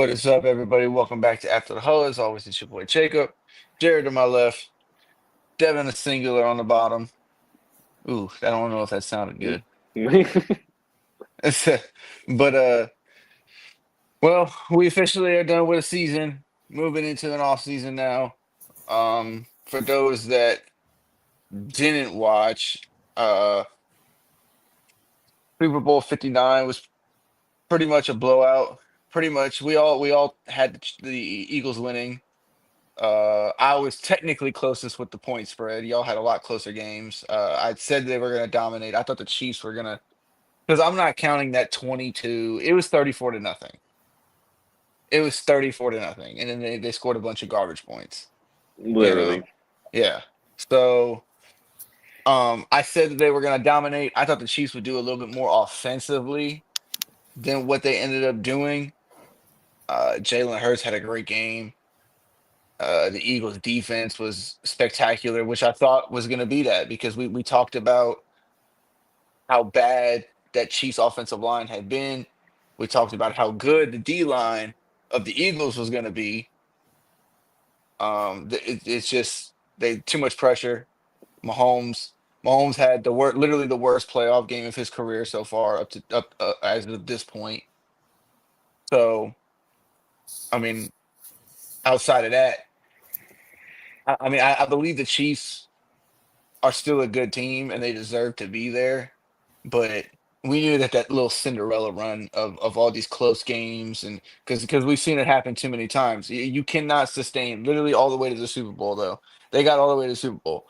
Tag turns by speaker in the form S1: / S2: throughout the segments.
S1: What is up, everybody? Welcome back to After the Hull. As always, it's your boy Jacob. Jared to my left, Devin a singular on the bottom. Ooh, I don't know if that sounded good. But well, we officially are done with a season, moving into an off season now. For those that didn't watch, uh Super Bowl 59 was pretty much a blowout. Pretty much we all had the Eagles winning. I was technically closest with the point spread. Y'all had a lot closer games. I said they were going to dominate. I thought the Chiefs were going to, because I'm not counting that 22. It was 34 to nothing. It was 34 to nothing. And then they scored a bunch of garbage points, you know?
S2: Literally.
S1: Yeah. So I said that they were going to dominate. I thought the Chiefs would do a little bit more offensively than what they ended up doing. Jalen Hurts had a great game. The Eagles' defense was spectacular, which I thought was going to be that because we talked about how bad that Chiefs' offensive line had been. We talked about how good the D line of the Eagles was going to be. It's just they too much pressure. Mahomes, Mahomes had literally the worst playoff game of his career so far up as of this point. So, I mean, outside of that, I believe the Chiefs are still a good team and they deserve to be there. But we knew that that little Cinderella run of all these close games and because we've seen it happen too many times. You cannot sustain literally all the way to the Super Bowl though. They got all the way to the Super Bowl,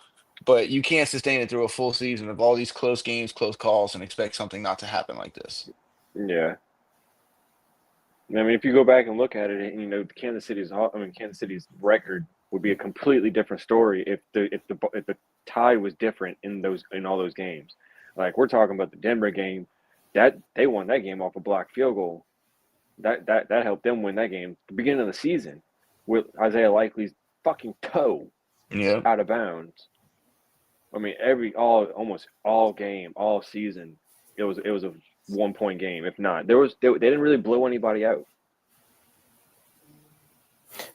S1: but you can't sustain it through a full season of all these close games, close calls, and expect something not to happen like this.
S2: Yeah. I mean, if you go back and look at it, Kansas City's record would be a completely different story if the tie was different in all those games. Like we're talking about the Denver game, that they won that game off a blocked field goal. That helped them win that game. The beginning of the season, with Isaiah Likely's fucking toe
S1: Yeah.
S2: out of bounds. I mean, almost all game, all season, it was a 1 point game. If not, they didn't really blow anybody out.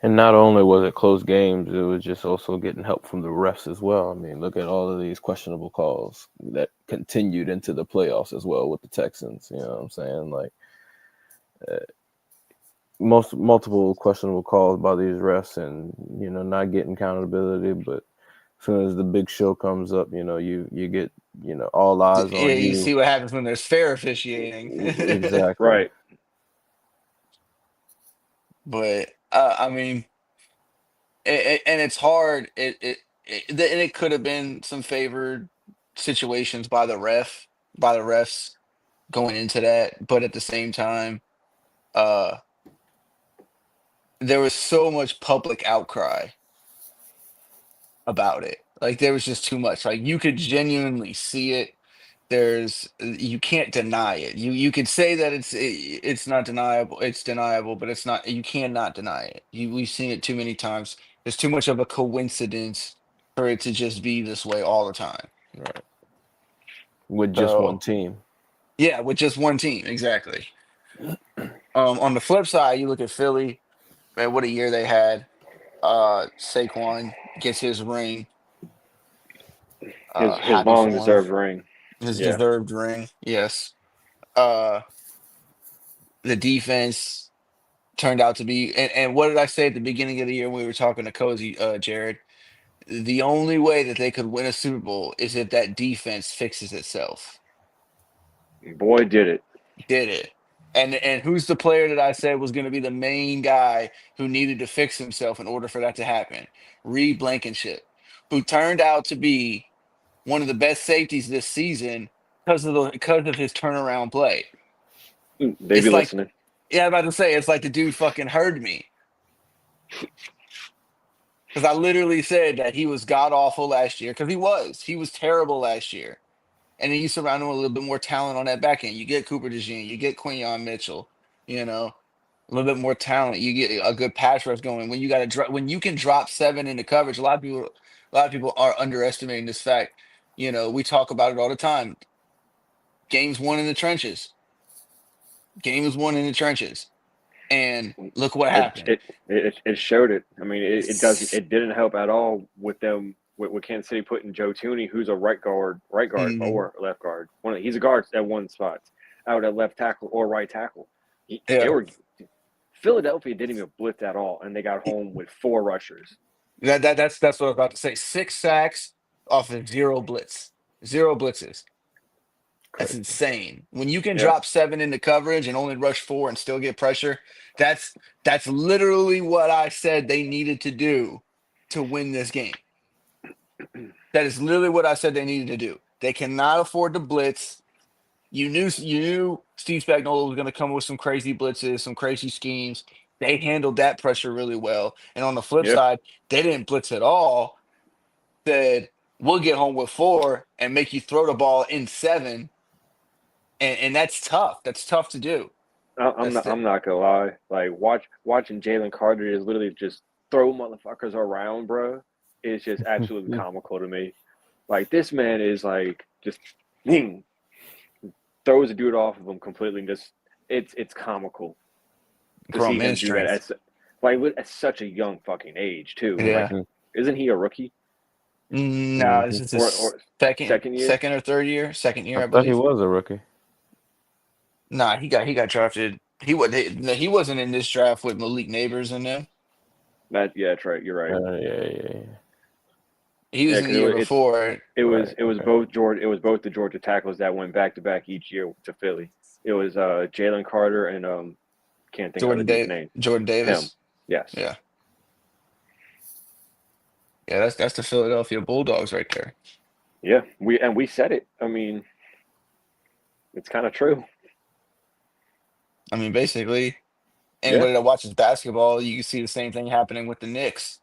S3: And not only was it close games, it was just also getting help from the refs as well. I mean, look at all of these questionable calls that continued into the playoffs as well with the Texans. You know what I'm saying? Like multiple questionable calls by these refs, and not getting accountability. But as soon as the big show comes up, you get all eyes
S1: Yeah,
S3: on
S1: you
S3: you.
S1: see what happens when there's fair officiating.
S3: Exactly.
S2: Right.
S1: But I mean, and it's hard. And it could have been some favored situations by by the refs going into that, but at the same time, uh, there was so much public outcry about it. Like there was just too much. Like you could genuinely see it. You can't deny it. You could say that it's not deniable. It's deniable, but it's not. You cannot deny it. We've seen it too many times. There's too much of a coincidence for it to just be this way all the time.
S3: Right. With just one
S1: So
S3: team.
S1: yeah, with just one team, exactly. On the flip side, you look at Philly, man, what a year they had. Saquon gets his ring.
S2: His
S1: Happy
S2: long
S1: for him.
S2: deserved ring.
S1: His
S2: Yeah.
S1: deserved ring. Yes. Uh, the defense turned out to be, and what did I say at the beginning of the year when we were talking to Cozy, Jared? The only way that they could win a Super Bowl is if that defense fixes itself.
S2: Boy, did it.
S1: Did it. And who's the player that I said was going to be the main guy who needed to fix himself in order for that to happen? Reed Blankenship, who turned out to be one of the best safeties this season because of his turnaround play.
S2: They be
S1: It's like,
S2: listening.
S1: yeah, I'm about to say it's like the dude fucking heard me because I literally said that he was god awful last year because he was terrible last year. And then you surround him with a little bit more talent on that back end. You get Cooper DeJean, you get Quinion Mitchell, you know, a little bit more talent. You get a good pass rush going. When you got to drop, when you can drop seven into coverage, a lot of people are underestimating this fact. We talk about it all the time. Games won in the trenches. Game is won in the trenches. And look what
S2: It
S1: happened.
S2: it showed it. I mean, it didn't help at all with them with Kansas City putting Joe Tooney, who's a right guard
S1: Mhm.
S2: or left guard. He's a guard at one spot, out at left tackle or right tackle. They
S1: Yeah.
S2: were Philadelphia didn't even blitz at all, and they got home with 4 rushers.
S1: That's what I was about to say. 6 sacks off of 0 blitz. 0 blitzes. That's
S2: Crazy.
S1: insane. When you can
S2: Yeah.
S1: drop 7 into coverage and only rush 4 and still get pressure, that's that's literally what I said they needed to do to win this game. That is literally what I said they needed to do. They cannot afford to blitz. You knew Steve Spagnuolo was going to come with some crazy blitzes, some crazy schemes. They handled that pressure really well. And on the flip
S2: Yeah.
S1: side, they didn't blitz at all. Said we'll get home with 4 and make you throw the ball in 7, and that's tough. That's tough to do.
S2: I'm
S1: That's
S2: not. I'm not gonna lie. Like watching Jalen Carter is literally just throw motherfuckers around, bro. Is just absolutely comical to me. Like this man is like just ding, throws a dude off of him completely. And just it's comical to
S1: grown
S2: see
S1: man
S2: him do that
S1: strength.
S2: at such a young fucking age too. Like,
S1: Yeah.
S2: isn't he a rookie
S1: No, this is his
S2: or
S1: second,
S2: second year?
S1: second or third year. Second
S3: I
S1: year, I
S3: thought he
S1: believe.
S3: was a rookie.
S1: Nah, he got drafted. He wasn't in this draft with Malik Neighbors in them.
S2: That's right. You're right.
S3: Yeah.
S1: He was
S2: Yeah,
S1: in the
S2: because
S1: year before.
S3: Right.
S2: it was
S3: Okay.
S2: both the Georgia tackles that went back to back each year to Philly. It was Jalen Carter and can't think of the dude's name.
S1: Jordan
S2: Him.
S1: Davis.
S2: Yes.
S1: Yeah, yeah. That's the Philadelphia Bulldogs right there.
S2: Yeah. We said it. I mean, it's kind of true.
S1: I mean, basically,
S2: Yeah.
S1: anybody that watches basketball, you can see the same thing happening with the Knicks.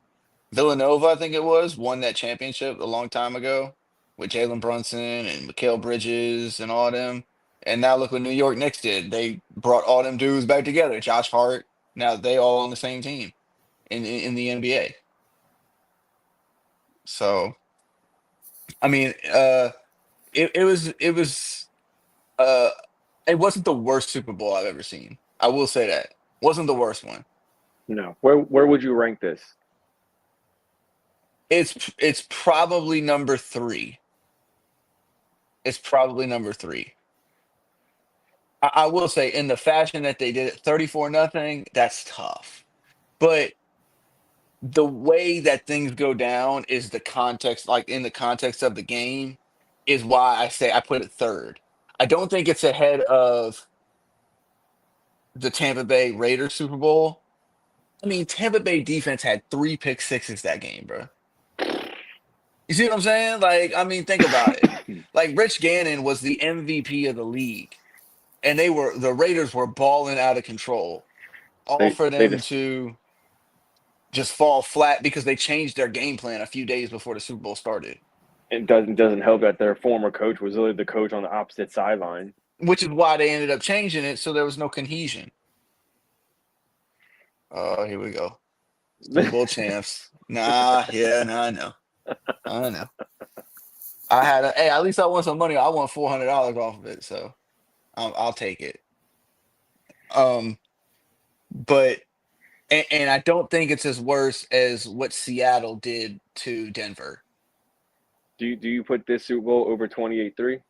S1: Villanova, I think it was, won that championship a long time ago with Jalen Brunson and Mikal Bridges and all them. And now look what New York Knicks did. They brought all them dudes back together. Josh Hart. Now they all on the same team in the NBA. So I mean, it was uh it wasn't the worst Super Bowl I've ever seen. I will say that. Wasn't the worst one.
S2: No. Where would you rank this?
S1: It's probably number 3. It's probably number 3. I will say in the fashion that they did it, 34-0, that's tough. But the way that things go down is the context, like in the context of the game, is why I say I put it third. I don't think it's ahead of the Tampa Bay Raiders Super Bowl. I mean, Tampa Bay defense had 3 pick sixes that game, bro. You see what I'm saying? Like, I mean, think about it. Like Rich Gannon was the MVP of the league, and the Raiders were balling out of control. All for
S2: They
S1: them
S2: just
S1: to just fall flat because they changed their game plan a few days before the Super Bowl started.
S2: it doesn't help that their former coach was literally the coach on the opposite sideline.
S1: Which is why they ended up changing it so there was no cohesion. Oh, here we go. Super Bowl champs. Nah, I know. I know. Hey, at least I won some money. I won $400 off of it, so I'll take it. Um, but and I don't think it's as worse as what Seattle did to Denver.
S2: Do you put this Super Bowl over 28-3?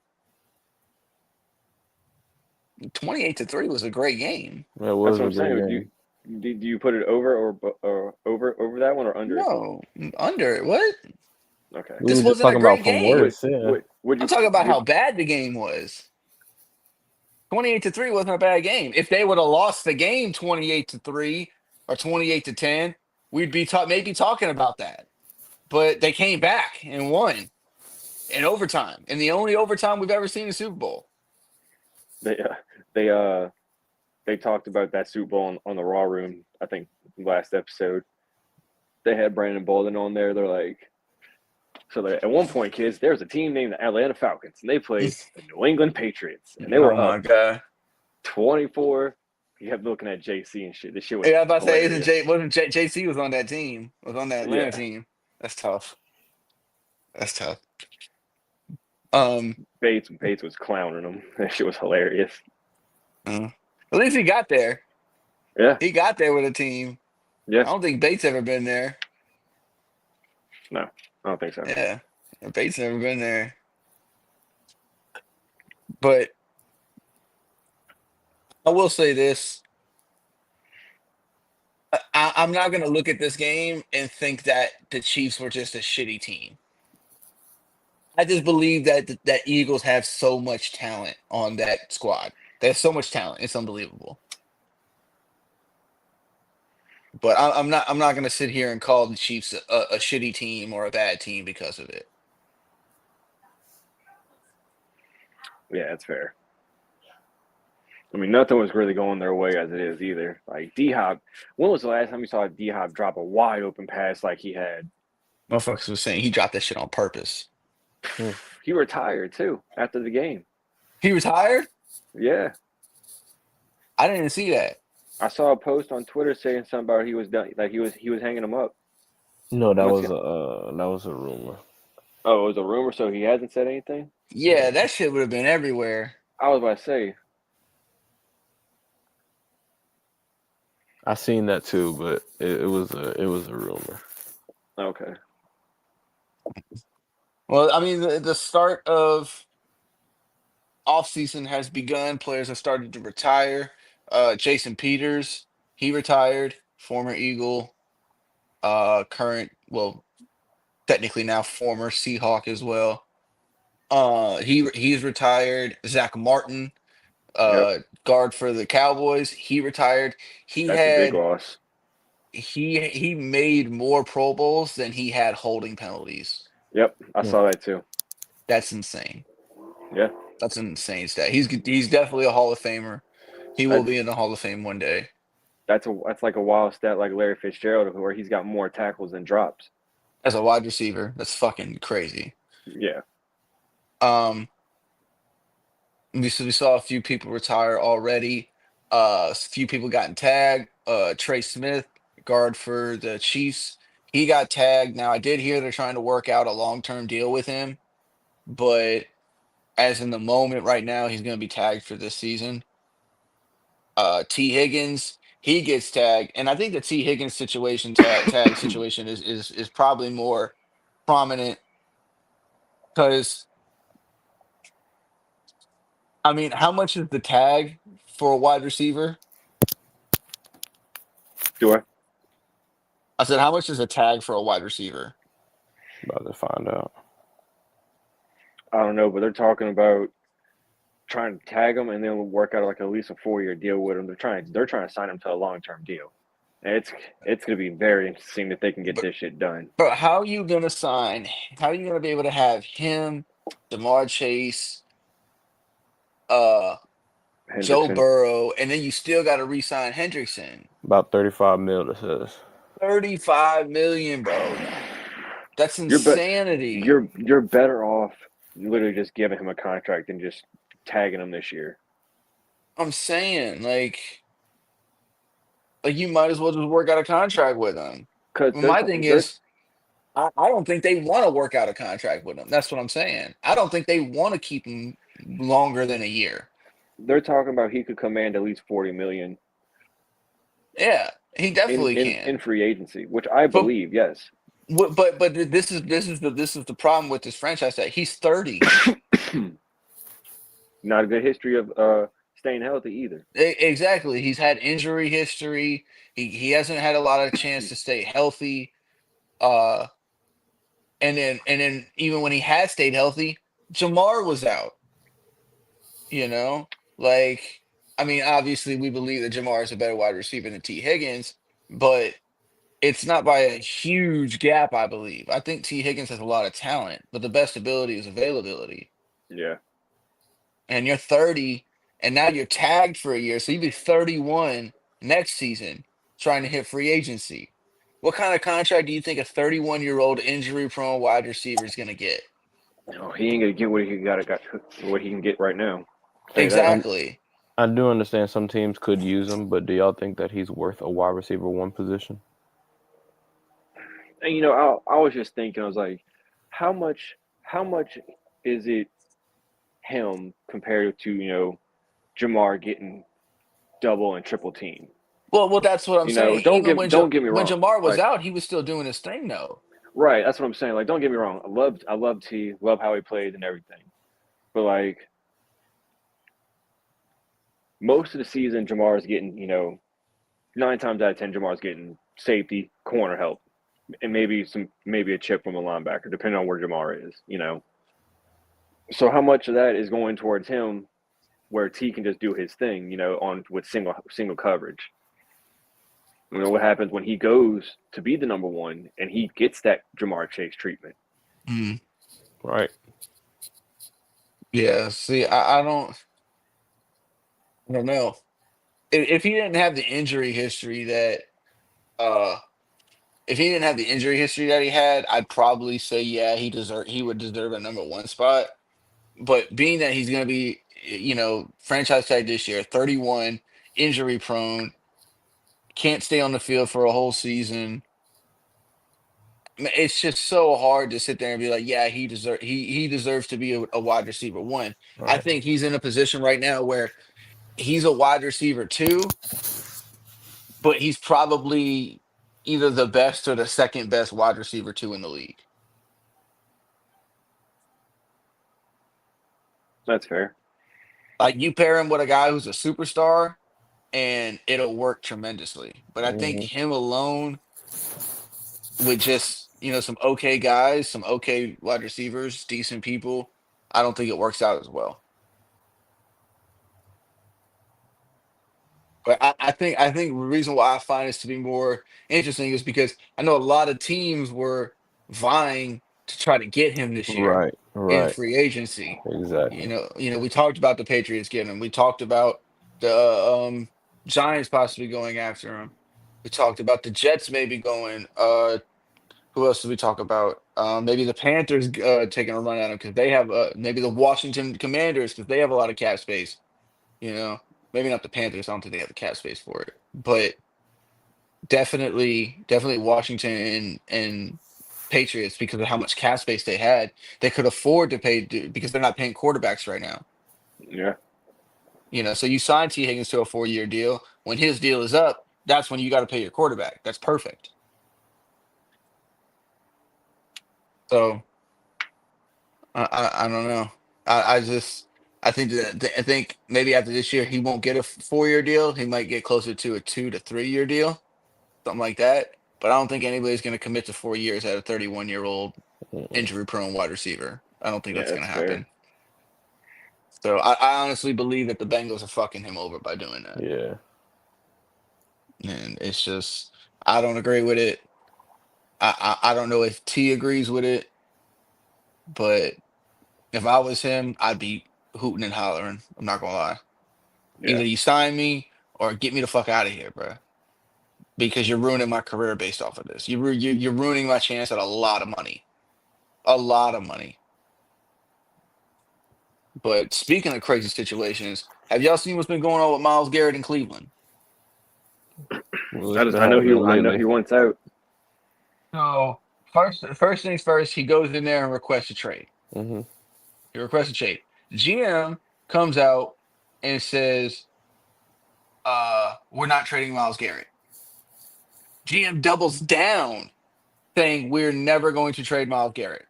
S1: 28-3 was a great game.
S3: That
S2: That's
S3: was
S2: what
S3: a
S2: I'm
S3: great
S2: saying.
S3: game.
S2: Do you put it over or over that one or under it?
S1: No, under it. What?
S2: Okay.
S3: We
S1: This
S3: were just
S1: wasn't a
S3: talking about
S1: great
S3: from
S1: game.
S3: worse. Yeah.
S2: Would
S1: I'm
S2: you
S1: talking about how
S2: would
S1: bad the game was. 28-3 wasn't a bad game. If they would have lost the game 28-3 or 28-10, we'd be maybe talking about that. But they came back and won in overtime, in the only overtime we've ever seen in Super Bowl.
S2: they they uh they talked about that Super Bowl on the Raw Room, I think last episode. They had Brandon Bolden on there. They're like, at one point, kids, there's a team named the Atlanta Falcons, and they played the New England Patriots, and they
S1: Oh
S2: were
S1: my
S2: up
S1: god!
S2: 24. You kept looking at JC and shit. This shit was
S1: Yeah, I was about to say, isn't
S2: hilarious.
S1: wasn't JC was on that team? Was on that Atlanta
S2: Yeah,
S1: team? That's tough. That's tough. Um,
S2: Bates was clowning them. That shit was hilarious.
S1: at least he got there.
S2: Yeah.
S1: He got there with a team. I
S2: Yeah.
S1: don't think Bates ever been there.
S2: No, I don't think so.
S1: Yeah, Bates never been there. But I will say this: I'm not going to look at this game and think that the Chiefs were just a shitty team. I just believe that Eagles have so much talent on that squad. There's so much talent; it's unbelievable. But I'm not going to sit here and call the Chiefs a shitty team or a bad team because of it.
S2: Yeah, that's fair. I mean, nothing was really going their way as it is either. Like D Hop, when was the last time you saw D Hop drop a wide open pass like he had?
S1: Motherfuckers was saying he dropped that shit on purpose.
S3: Hmm.
S2: He retired too after the game.
S1: He retired?
S2: Yeah,
S1: I didn't even see that.
S2: I saw a post on Twitter saying something about he was done, like he was hanging him up.
S3: No,
S2: I'm gonna see.
S3: that was a rumor.
S2: Oh, it was a rumor, so he hasn't said anything.
S1: Yeah, that shit would have been everywhere.
S2: I was about to say,
S3: I seen that too, but it was a rumor.
S2: okay,
S1: Well, I mean, the start of offseason has begun. Players have started to retire. Jason Peters, he retired, former Eagle, current, well, technically now former Seahawk as well. He's retired. Zach Martin,
S2: yep,
S1: guard for the Cowboys, he retired. He
S2: that's a big
S1: had
S2: loss.
S1: he made more Pro Bowls than he had holding penalties.
S2: Yep, I
S3: Hmm.
S2: saw that too.
S1: That's insane.
S2: Yeah,
S1: That's an insane stat. He's definitely a Hall of Famer. He will
S2: that's
S1: be in the Hall of Fame one day
S2: that's like a wild stat, like Larry Fitzgerald, where he's got more tackles than drops.
S1: as a wide receiver. That's fucking crazy.
S2: Yeah,
S1: Um, we saw a few people retire already. A few people gotten tagged. Trey Smith, guard for the Chiefs, he got tagged. Now I did hear they're trying to work out a long-term deal with him, but as in the moment right now, he's going to be tagged for this season. Tee Higgins, he gets tagged, and I think the Tee Higgins situation tag situation is probably more prominent because I mean, how much is the tag for a wide receiver?
S2: do I?
S1: I said, how much is a tag for a wide receiver?
S3: About to find out.
S2: I don't know, but they're talking about trying to tag him and then work out like at least a 4-year deal with him. They're trying to sign him to a long-term deal. And it's going to be very interesting if they can get
S1: But
S2: this shit done.
S1: but how are you gonna sign? How are you gonna be able to have him, Jamar Chase, uh, Joe
S2: Hendrickson.
S1: Burrow, and then you still got to re-sign Hendrickson?
S3: About 35 mil, it says.
S1: 35 million, bro. That's
S2: You're but
S1: insanity.
S2: you're better off literally just giving him a contract than just tagging him this year.
S1: I'm saying, like you might as well just work out a contract with him.
S2: Because
S1: Well, my thing is, I don't think they want to work out a contract with him. That's what I'm saying. I don't think they want to keep him longer than a year.
S2: they're talking about he could command at least 40 million
S1: Yeah, he
S2: in
S1: definitely
S2: in,
S1: can.
S2: in free agency, which I
S1: But
S2: believe, yes.
S1: but this is the problem with this franchise that he's 30.
S2: Not a good history of staying healthy either.
S1: Exactly. He's had injury history. He hasn't had a lot of chance to stay healthy. Uh, and then even when he has stayed healthy, Jamar was out. You know, like I mean, obviously we believe that Jamar is a better wide receiver than T. Higgins, but it's not by a huge gap, I believe. I think T. Higgins has a lot of talent, but the best ability is availability.
S2: Yeah.
S1: And you're 30, and now you're tagged for a year, so you'll be 31 next season trying to hit free agency. What kind of contract do you think a 31-year-old injury-prone wide receiver is going to get?
S2: No, he ain't gonna get what he can get right now. I'll tell you that.
S3: I,
S1: Exactly.
S3: I do understand some teams could use him, but do y'all think that he's worth a wide receiver one position?
S2: And I was just thinking, I was like, how much is it him compared to Jamar getting double and triple team?
S1: Well, that's what I'm
S2: You know,
S1: saying. Even when
S2: don't get me
S1: when
S2: wrong.
S1: Jamar was
S2: Like,
S1: out, he was still doing his thing though.
S2: right, that's what I'm saying. Like, don't get me wrong. I love T, love how he plays and everything. But like most of the season, Jamar is getting, 9 times out of 10, Jamar's getting safety, corner help, and maybe a chip from a linebacker, depending on where Jamar is. So how much of that is going towards him, where T can just do his thing, on with single coverage. What happens when he goes to be the number one and he gets that Jamar Chase treatment?
S1: Mm.
S3: Right.
S1: Yeah. See, I don't know. If he didn't have the injury history that uh if he didn't have the injury history that he had, I'd probably say yeah, he would deserve a number one spot. But being that he's gonna be, franchise tag this year, 31, injury prone, can't stay on the field for a whole season. It's just so hard to sit there and be like, yeah, he deserves to be a wide receiver one. I
S3: Right.
S1: think he's in a position right now where he's a wide receiver two, but he's probably either the best or the second best wide receiver two in the league.
S2: That's fair.
S1: Like you pair him with a guy who's a superstar, and it'll work tremendously. But I think
S3: Hmm.
S1: him alone with just some okay guys, some okay wide receivers, decent people, I don't think it works out as well. But I think the reason why I find this to be more interesting is because I know a lot of teams were vying to try to get him this year
S3: Right.
S1: in
S3: Right.
S1: free agency.
S3: Exactly.
S1: We talked about the Patriots getting him. We talked about the Giants possibly going after him. We talked about the Jets maybe going. Who else did we talk about? Maybe the Panthers taking a run at him because they have maybe the Washington Commanders because they have a lot of cap space. You know, maybe not the Panthers. I don't think they have the cap space for it, but definitely Washington and Patriots because of how much cap space they had. They could afford to pay because they're not paying quarterbacks right now.
S2: Yeah.
S1: So you sign T Higgins to a 4-year deal. When his deal is up, that's when you got to pay your quarterback. That's perfect. So I don't know. I think maybe after this year he won't get a 4-year deal. He might get closer to a 2 to 3 year deal, something like that. But I don't think anybody's going to commit to 4 years at a 31-year-old
S3: Mm-mm.
S1: injury prone wide receiver. I don't think
S2: Yeah,
S1: that's going
S2: that's
S1: to
S2: fair.
S1: happen. So I honestly believe that the Bengals are fucking him over by doing that.
S3: Yeah.
S1: And it's just I don't agree with it. I don't know if T agrees with it, but if I was him, I'd be hooting and hollering. I'm not gonna lie.
S2: Yeah.
S1: Either you sign me or get me the fuck out of here, bro. Because you're ruining my career based off of this. You're ruining my chance at a lot of money, a lot of money. But speaking of crazy situations, have y'all seen what's been going on with Myles Garrett in Cleveland?
S3: What's been
S2: I know
S3: happening
S2: he
S3: lately?
S2: wants out.
S1: So first things first, he goes in there and requests a trade.
S3: Hmm.
S1: He requests a trade. GM comes out and says, we're not trading Myles Garrett. GM doubles down, saying we're never going to trade Myles Garrett.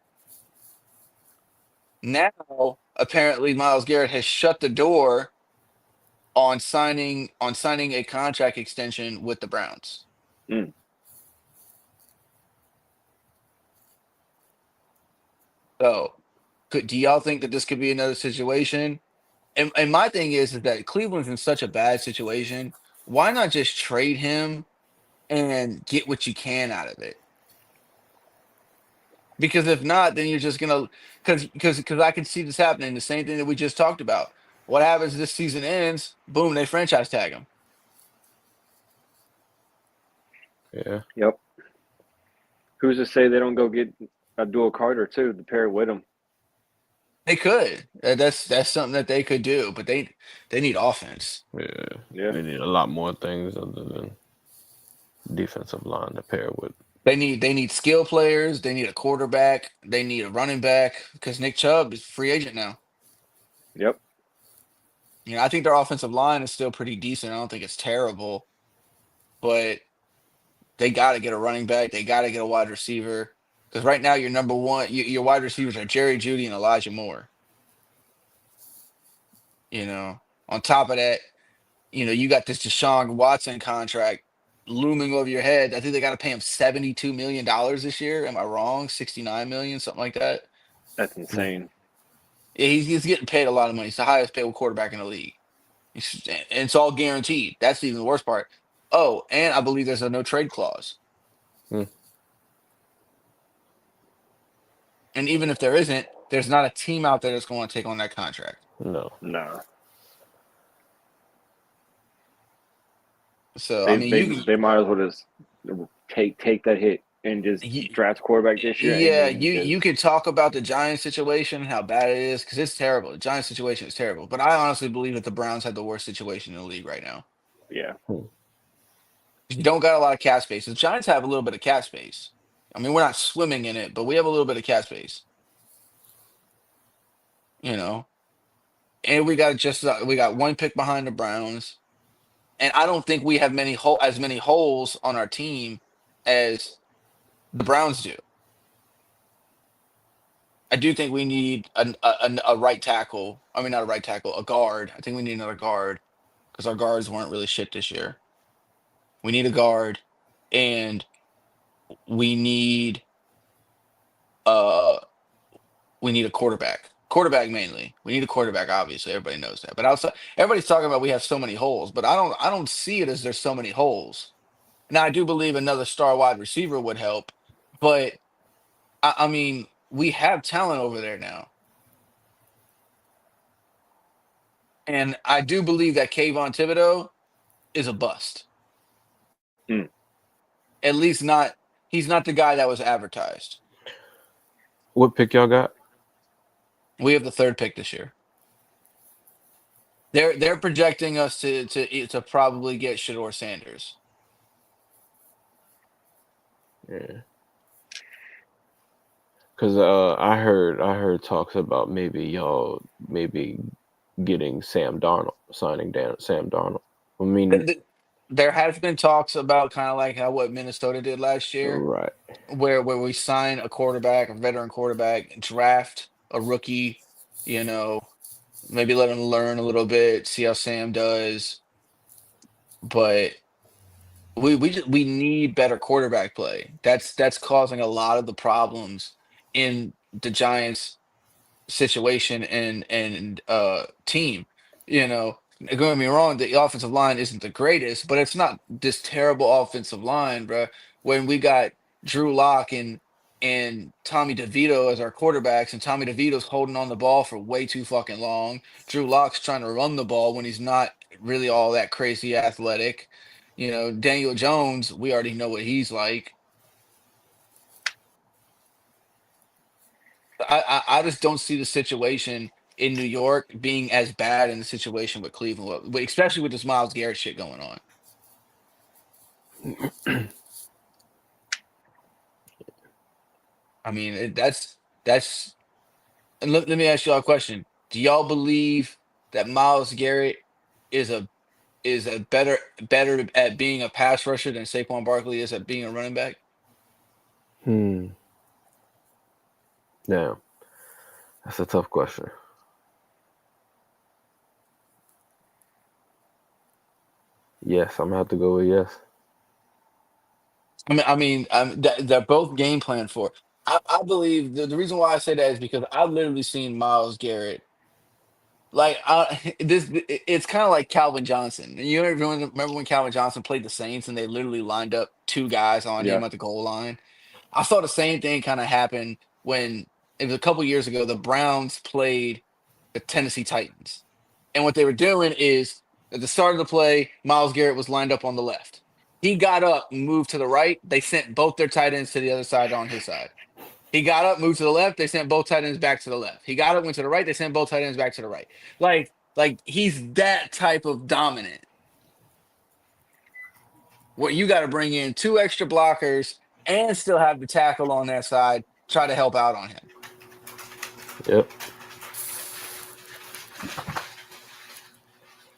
S1: Now, apparently, Myles Garrett has shut the door on signing a contract extension with the Browns.
S2: Mm.
S1: So, do y'all think that this could be another situation? And my thing is that Cleveland's in such a bad situation. Why not just trade him and get what you can out of it? Because if not, then you're just gonna because I can see this happening. The same thing that we just talked about. What happens this season ends? Boom, they franchise tag him.
S3: Yeah.
S2: Yep. Who's to say they don't go get Abdul Carter too to pair with him?
S1: They could. That's something that they could do, but they need offense.
S3: Yeah.
S2: Yeah.
S3: They need a lot more things other than defensive line to pair with.
S1: They need skill players. They need a quarterback. They need a running back because Nick Chubb is free agent now.
S2: Yep.
S1: I think their offensive line is still pretty decent. I don't think it's terrible. but they got to get a running back. They got to get a wide receiver because right now your number one, your wide receivers are Jerry Jeudy and Elijah Moore. You know, on top of that, you got this Deshaun Watson contract looming over your head. I think they got to pay him $72 million this year. Am I wrong? 69 million, something like that.
S2: That's insane.
S1: Yeah, he's getting paid a lot of money. He's the highest paid quarterback in the league. And it's all guaranteed. That's even the worst part. Oh, and I believe there's a no trade clause.
S3: Hmm.
S1: And even if there isn't, there's not a team out there that's going to take on that contract.
S3: No.
S2: No,
S1: So I
S2: they
S1: mean,
S2: they they might as well just take that hit and just
S1: you
S2: draft quarterback this year, and
S1: yeah,
S2: then
S1: you
S2: just
S1: could talk about the Giants situation, how bad it is, because it's terrible. The Giants situation is terrible. But I honestly believe that the Browns have the worst situation in the league right now.
S2: yeah.
S1: You don't got a lot of cap space. The Giants have a little bit of cap space. I mean, we're not swimming in it, but we have a little bit of cap space. You know, and we got one pick behind the Browns, and I don't think we have as many holes on our team as the Browns do. I do think we need a right tackle. I mean, not a right tackle, a guard. I think we need another guard because our guards weren't really shit this year. We need a guard, and we need uh we need a quarterback. Quarterback mainly. We need a quarterback. Obviously, everybody knows that. But outside, everybody's talking about we have so many holes, but I don't see it as there's so many holes. Now I do believe another star wide receiver would help, but I mean we have talent over there now. And I do believe that Kayvon Thibodeau is a bust.
S2: Mm.
S1: At least not he's not the guy that was advertised.
S3: What pick y'all got?
S1: We have the third pick this year. They're projecting us to probably get Shador Sanders.
S3: Yeah. Because I heard talks about maybe y'all maybe getting Sam Darnold, signing Sam Darnold. I mean,
S1: There has been talks about kind of like how what Minnesota did last year,
S3: right.
S1: where we sign a quarterback, a veteran quarterback, draft a rookie, you know, maybe let him learn a little bit, see how Sam does. But we need better quarterback play. That's causing a lot of the problems in the Giants situation and team. Don't get me wrong, the offensive line isn't the greatest, but it's not this terrible offensive line, bro. When we got Drew Lock and Tommy DeVito as our quarterbacks, and Tommy DeVito's holding on the ball for way too fucking long. Drew Lock's trying to run the ball when he's not really all that crazy athletic. Daniel Jones, we already know what he's like. I just don't see the situation in New York being as bad in the situation with Cleveland, especially with this Myles Garrett shit going on. I mean, that's. And let me ask y'all a question: do y'all believe that Myles Garrett is a better at being a pass rusher than Saquon Barkley is at being a running back?
S3: Hmm. Now, that's a tough question. Yes, I'm gonna have to go with yes.
S1: They're both game plan for. I believe the reason why I say that is because I've literally seen Myles Garrett. Like it's kind of like Calvin Johnson. You remember when Calvin Johnson played the Saints and they literally lined up two guys on
S2: Yeah.
S1: him at the goal line? I saw the same thing kind of happen when it was a couple years ago. The Browns played the Tennessee Titans, and what they were doing is at the start of the play, Myles Garrett was lined up on the left. He got up and moved to the right. They sent both their tight ends to the other side on his side. He got up, moved to the left. They sent both tight ends back to the left. He got up, went to the right. They sent both tight ends back to the right. Like he's that type of dominant. What you got to bring in two extra blockers and still have the tackle on their side, try to help out on him.
S3: Yep.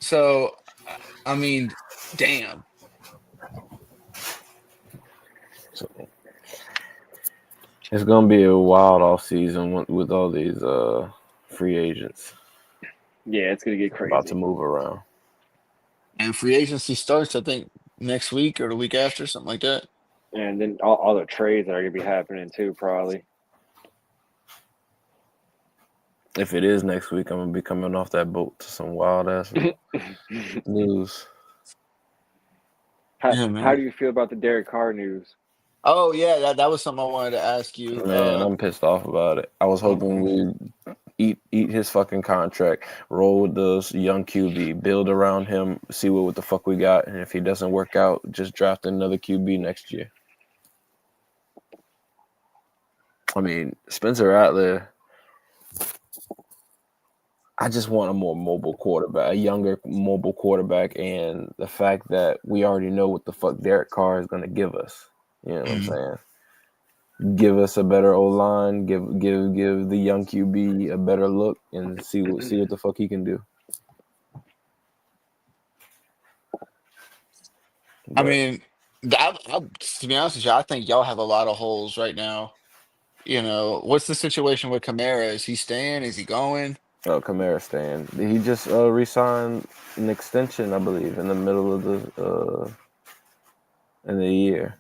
S1: So, I mean, damn.
S3: So it's gonna be a wild off season with all these free agents
S2: Yeah, it's gonna get
S3: about to
S2: crazy.
S3: move around.
S1: And free agency starts, I think, next week or the week after, something like that.
S2: And then all the trades that are gonna be happening too, probably.
S3: If it is next week, I'm gonna be coming off that boat to some wild ass news.
S2: how
S1: Yeah,
S2: how
S1: man.
S2: do you feel about the Derek Carr news?
S1: Oh yeah, that was something I wanted to ask you.
S3: Man, I'm pissed off about it. I was hoping
S1: Okay.
S3: we'd eat his fucking contract, roll with this young QB, build around him, see what the fuck we got, and if he doesn't work out, just draft another QB next year. I mean, Spencer Rattler, I just want a more mobile quarterback, a younger mobile quarterback, and the fact that we already know what the fuck Derek Carr is gonna give us. You know what I'm
S1: Mhm.
S3: saying? Give us a better O line, give the young QB a better look, and see what the fuck he can do.
S1: I
S3: But
S1: mean, to be honest with you, I think y'all have a lot of holes right now. What's the situation with Kamara? Is he staying? Is he going?
S3: Kamara stand, he just re-signed an extension, I believe, in the middle of the year.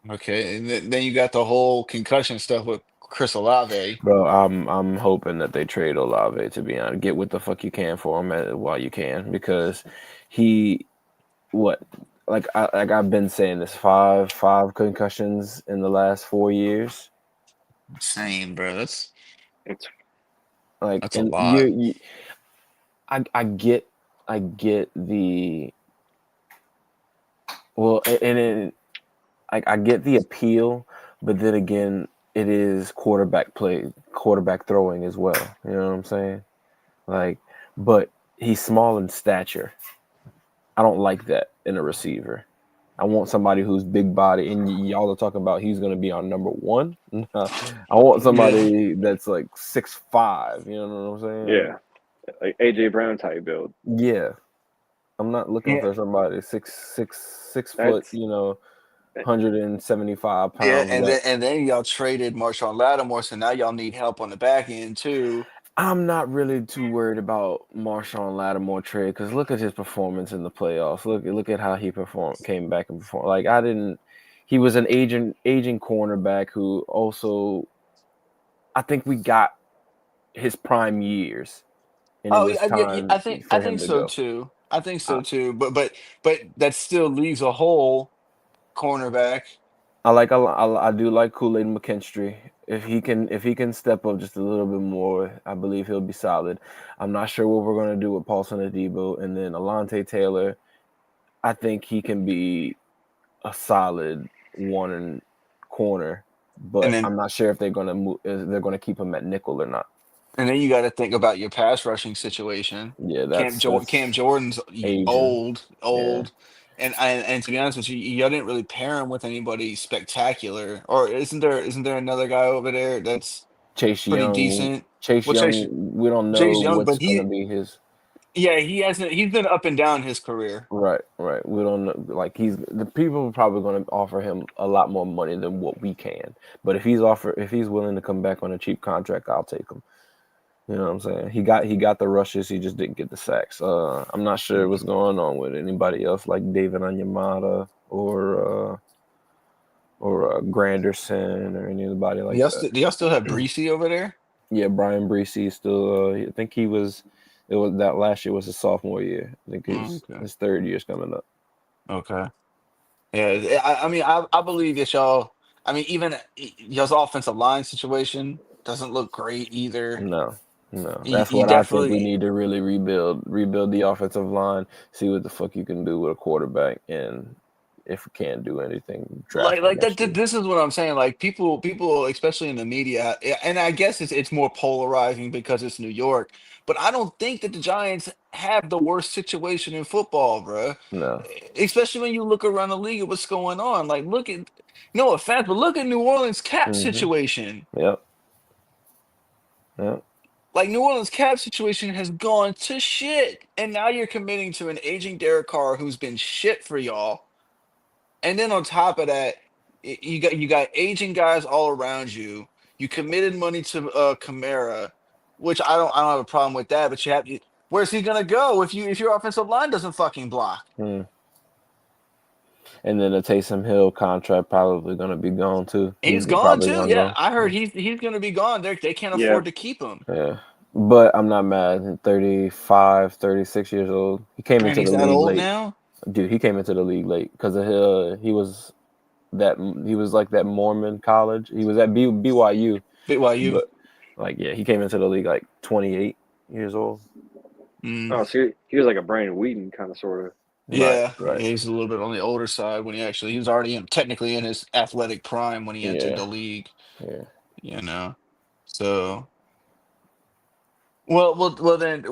S1: Okay, and then you got the whole concussion stuff with Chris Olave.
S3: Bro, I'm hoping that they trade Olave. To be honest, get what the fuck you can for him while you can, because he what like I've been saying this five concussions in the last 4 years.
S1: Insane, bro.
S2: It's
S3: Like,
S1: That's a
S3: and
S1: lot.
S3: I get the well, and I get the appeal, but then again, it is quarterback throwing as well. You know what I'm saying? Like, but he's small in stature. I don't like that in a receiver. I want somebody who's big body, and y'all are talking about he's going to be our number one. I want
S1: Yeah.
S3: somebody that's like 6'5". You know what I'm saying?
S2: yeah, like AJ Brown type build.
S3: Yeah, I'm not looking
S1: Yeah.
S3: for somebody 6 foot.
S2: That's
S3: 175
S1: Yeah,
S3: pounds.
S1: and
S3: That
S1: then y'all traded Marshawn Lattimore, so now y'all need help on the back end too.
S3: I'm not really too worried about Marshawn Lattimore trade because look at his performance in the playoffs. Look at how he came back and performed. Like I didn't. He was an aging cornerback who also I think we got his prime years, and it
S1: Oh
S3: was
S1: yeah, yeah,
S3: time
S1: I
S3: for him
S1: think
S3: to
S1: so
S3: go.
S1: too. I think
S3: I,
S1: so too. But that still leaves a hole cornerback.
S3: I do like Kool-Aid McKinstry. If he can step up just a little bit more, I believe he'll be solid. I'm not sure what we're gonna do with Paulson Adebo and then Alante Taylor. I think he can be a solid one and corner,
S1: And
S3: but
S1: then
S3: I'm not sure if they're gonna keep him at nickel or not.
S1: and then you got to think about your pass rushing situation.
S3: Yeah,
S1: Cam
S3: that's
S1: Jordan's
S3: aging.
S1: old,
S3: Yeah,
S1: old, and to be honest with you, y'all didn't really pair him with anybody spectacular. Or isn't there another guy over there that's
S3: Chase
S1: pretty
S3: Young.
S1: decent?
S3: Chase
S1: Well,
S3: Young. We don't know
S1: Chase Young, but
S3: what's gonna be his.
S1: he hasn't. He's been up and down his career.
S3: Right, right. We don't know. Like the people are probably going to offer him a lot more money than what we can. But if he's willing to come back on a cheap contract, I'll take him. You know what I'm saying? He got the rushes. He just didn't get the sacks. I'm not sure what's going on with anybody else like David Onyemata or Granderson or anybody like that.
S1: Do y'all still have Breesy over there?
S3: Yeah, Brian Breesy still. I think he was. It was that last year was his sophomore year. I think
S1: Oh,
S3: his
S1: okay.
S3: his third year's coming up.
S1: Okay. Yeah, I mean, I believe that y'all. I mean, even y'all's offensive line situation doesn't look great either.
S3: No, no.
S1: You,
S3: That's
S1: you
S3: what I think we
S1: definitely
S3: need to really rebuild the offensive line. See what the fuck you can do with a quarterback, and if we can't do anything, draft him
S1: like that.
S3: next year.
S1: This is what I'm saying. Like people, especially in the media, and I guess it's more polarizing because it's New York. But I don't think that the Giants have the worst situation in football, bro.
S3: No.
S1: Especially when you look around the league at what's going on. Like, look at no offense, but look at New Orleans cap
S3: Mm-hmm.
S1: situation.
S3: Yep. Yep.
S1: Like New Orleans cap situation has gone to shit, and now you're committing to an aging Derek Carr who's been shit for y'all. And then on top of that, you got aging guys all around you. You committed money to Kamara, which I don't have a problem with that. But where's he gonna go if your offensive line doesn't fucking block?
S3: Hmm. And then the Taysom Hill contract probably going to be gone too.
S1: He's
S3: He's
S1: gone
S3: probably
S1: too.
S3: going to
S1: Yeah,
S3: go.
S1: I heard he's gonna be gone. They can't
S2: Yeah.
S1: afford to keep him.
S3: Yeah. But I'm not mad. 35, 36 years old. He came
S1: Man,
S3: into
S1: he's
S3: the
S1: that
S3: league
S1: old
S3: late.
S1: now.
S3: Dude, he came into the league late because he was like that Mormon college. He was at BYU,
S1: BYU.
S3: but like yeah, he came into the league like 28 years old.
S1: Mm.
S2: Oh, so he was like a Brandon Wheaton kind of sort of.
S3: Right,
S1: Yeah,
S3: right.
S1: he's a little bit on the older side when he was already technically in his athletic prime when he entered
S3: Yeah,
S1: the league.
S3: yeah.
S1: You know, so well then,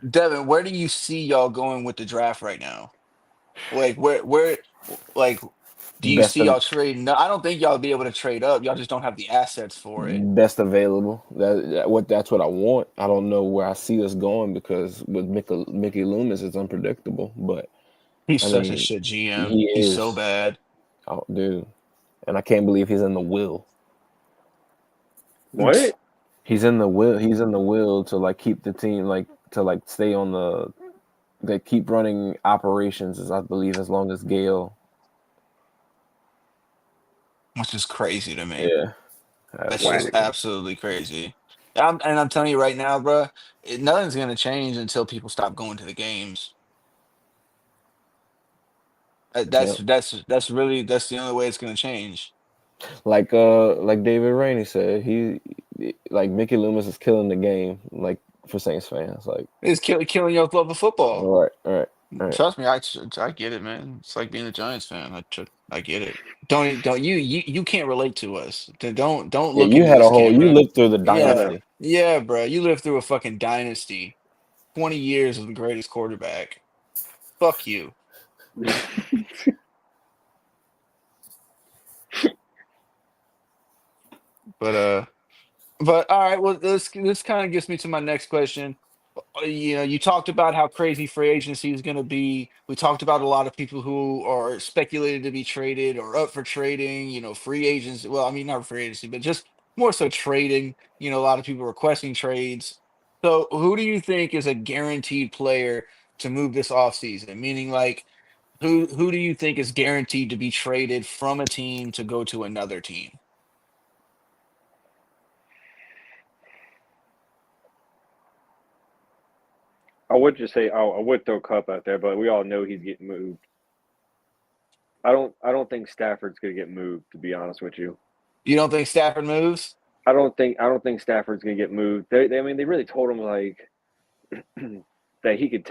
S1: Devin, where do you see y'all going with the draft right now? Like like do you
S3: Best
S1: see
S3: of
S1: y'all trading? No, I don't think y'all be able to trade up. Y'all just don't have the assets for it.
S3: best available. That's what I want. I don't know where I see us going because with Mickey Loomis is unpredictable. But
S1: He's
S3: I
S1: such a
S3: mean,
S1: shit GM.
S3: he
S1: He's so
S3: is.
S1: bad.
S3: Oh, dude, and I can't believe he's in the will.
S2: What?
S3: He's in the will. He's in the will to like keep the team like to like stay on the. They keep running operations as I believe as long as Gale.
S1: Which is crazy to me.
S3: Yeah,
S1: That's just
S2: Whack.
S3: absolutely.
S1: absolutely crazy. I'm telling you right now, bro, nothing's gonna change until people stop going to the games.
S3: Yeah.
S1: That's the only way it's gonna change.
S3: Like David Rainey said, like Mickey Loomis is killing the game, like for Saints fans. Like,
S1: It's killing your love of football.
S3: all right.
S1: Trust me, I get it, man. It's like being a Giants fan. I get it. Don't you can't relate to us. Then don't
S3: Yeah,
S1: look
S3: you
S1: into
S3: had a
S1: this
S3: whole. You
S1: camera.
S3: lived through the
S2: I
S1: Yeah,
S2: know.
S3: dynasty.
S1: yeah, bro. You lived through a fucking dynasty. 20 years of the greatest quarterback. Fuck you. But all right. Well, this kind of gets me to my next question. You talked about how crazy free agency is going to be. We talked about a lot of people who are speculated to be traded or up for trading. Free agents. Well, I mean, not free agency, but just more so trading. A lot of people requesting trades. So, who do you think is a guaranteed player to move this offseason? Meaning, like, who do you think is guaranteed to be traded from a team to go to another team?
S2: I would just say I would throw Cup out there, but we all know he's getting moved. I don't think Stafford's gonna get moved, to be honest with you.
S1: You don't think Stafford moves?
S2: I don't think Stafford's gonna get moved. I mean they really told him like that he could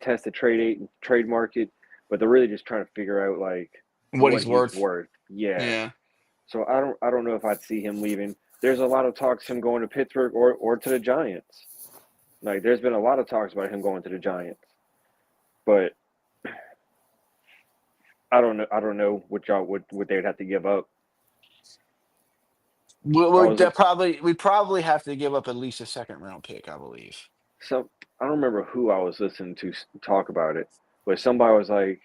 S2: test the trade market, but they're really just trying to figure out like
S1: What
S2: what
S1: he's
S2: he's
S1: worth?
S2: worth. Yeah.
S1: Yeah.
S2: So I don't know if I'd see him leaving. There's a lot of talks him going to Pittsburgh or to the Giants. Like there's been a lot of talks about him going to the Giants. But I don't know what they would have to give up. I was
S1: We probably have to give up at least a second round pick, I believe.
S2: some I don't remember who I was listening to talk about it, but somebody was like,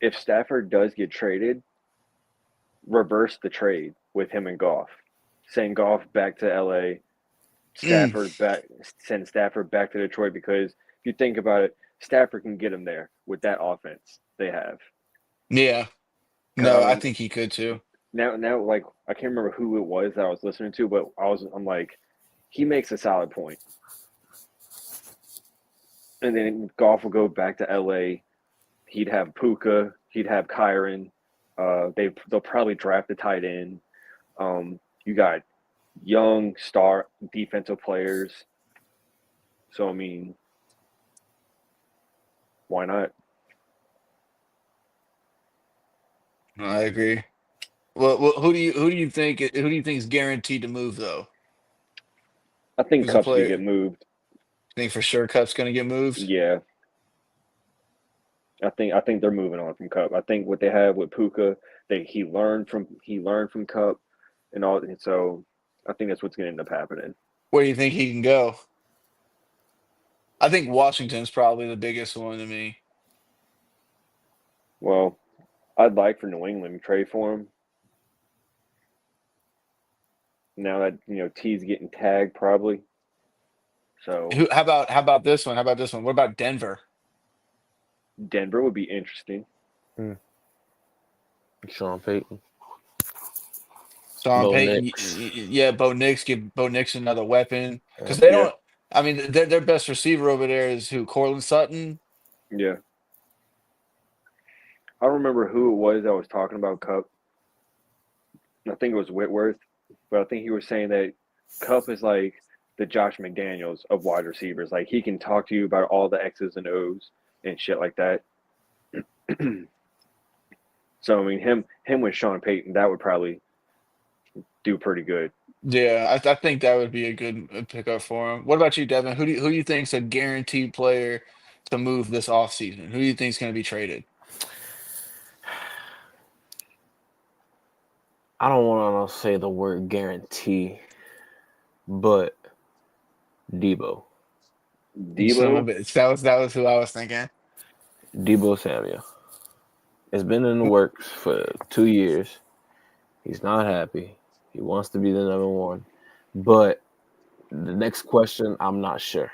S2: if Stafford does get traded, reverse the trade with him and Goff. Send Goff back to LA,
S1: Mm,
S2: Stafford back send Stafford back to Detroit because if you think about it, Stafford can get him there with that offense they have.
S1: yeah.
S2: Because I
S1: No, I
S2: mean
S1: think he could too.
S2: now like I can't remember who it was that I was listening to, but I'm like, he makes a solid point. And then Goff will go back to LA. He'd have Puka, he'd have Kyron. They'll probably draft a tight end. You got young star defensive players. So I mean, why not?
S1: No, I agree. Well, who do you think is guaranteed to move though?
S2: I think
S1: Who's a
S2: Cup's gonna
S1: player?
S2: get moved.
S1: Think for sure Cup's gonna get moved?
S2: Yeah, I think they're moving on from Cup. I think what they have with Puka, he learned from Cup and all. And so I think that's what's gonna end up happening.
S1: Where do you think he can go? I think Washington's probably the biggest one to me.
S2: Well, I'd like for New England to trade for him. Now that T's getting tagged probably. So
S1: How about this one? How about this one? What about Denver?
S2: Denver would be interesting.
S3: Sean Payton,
S1: Sean
S3: Bo
S1: Payton,
S3: Nix.
S1: yeah, Bo Nix, give Bo Nix another weapon because
S3: Yep.
S1: they
S2: Yeah,
S1: don't. I mean, their best receiver over there is who? Cortland Sutton.
S2: yeah. I don't remember who it was that was talking about Cup. I think it was Whitworth, but I think he was saying that Cup is like the Josh McDaniels of wide receivers. Like he can talk to you about all the X's and O's and shit like that. So I mean, him with Sean Payton, that would probably do pretty good.
S1: Yeah, I think that would be a good pickup for him. What about you, Devin? Who do you think's a guaranteed player to move this offseason? Who do you think's going to be traded?
S3: I don't want to say the word guarantee, but Debo.
S1: You son of
S2: Debo,
S1: a bitch. That was who I was thinking.
S3: Debo Samuel. It's been in the works for 2 years. He's not happy. He wants to be the number one. But the next question, I'm not sure.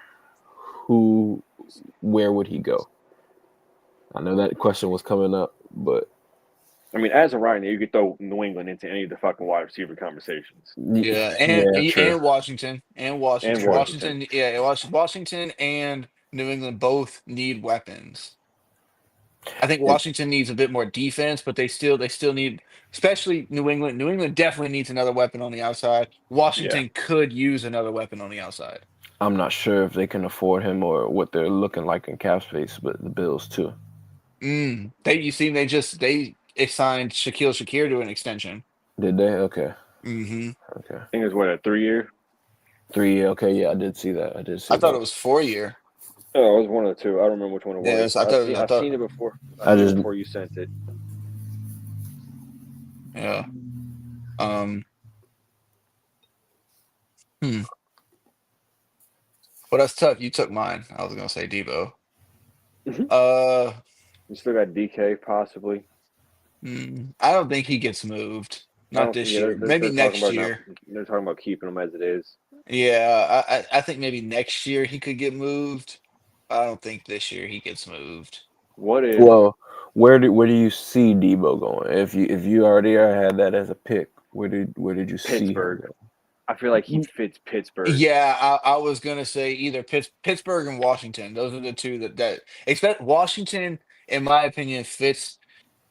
S3: Where would he go? I know that question was coming up, but
S2: I mean, as of right now, you could throw New England into any of the fucking wide receiver conversations.
S1: Yeah,
S3: yeah, true.
S1: and Washington and
S2: And
S1: Washington,
S2: Washington.
S1: Washington, yeah, Washington and New England both need weapons. I think
S3: And
S1: Washington needs a bit more defense, but they still need, especially New England. New England definitely needs another weapon on the outside.
S2: Yeah.
S1: Washington could use another weapon on the outside.
S3: I'm not sure if they can afford him or what they're looking like in cap space, but the Bills too.
S1: They assigned Shaquille Shakir to an extension.
S3: Did they? Okay.
S1: hmm
S3: Okay.
S2: I think it was what, a 3 year?
S3: 3 year. Okay, yeah, I did see that. I did see
S1: I thought it
S3: that.
S1: was 4 year.
S2: Oh, it was one of the two. I don't remember which one it was.
S1: Yes, I thought. I
S2: I've
S1: thought.
S2: seen it before. I've
S3: I
S2: seen it
S3: just
S2: before you sent it.
S1: Yeah. Um. Hmm. Well, that's tough. You took mine. I was gonna say Debo.
S2: You
S1: Uh.
S2: still got DK possibly.
S1: I don't think he gets moved.
S2: I
S1: Not
S2: don't think.
S1: this
S2: Yeah,
S1: year. Maybe
S2: they're talking
S1: next
S2: about not.
S1: year.
S2: They're talking about keeping him as it is.
S1: Yeah, I think maybe next year he could get moved. I don't think this year he gets moved.
S2: What if
S3: well, where do you see Debo going? If you already had that as a pick, where did you see him
S2: Pittsburgh?
S3: go?
S2: I feel like he fits Pittsburgh.
S1: Yeah, I was gonna say either Pittsburgh and Washington. Those are the two that expect Washington, in my opinion, fits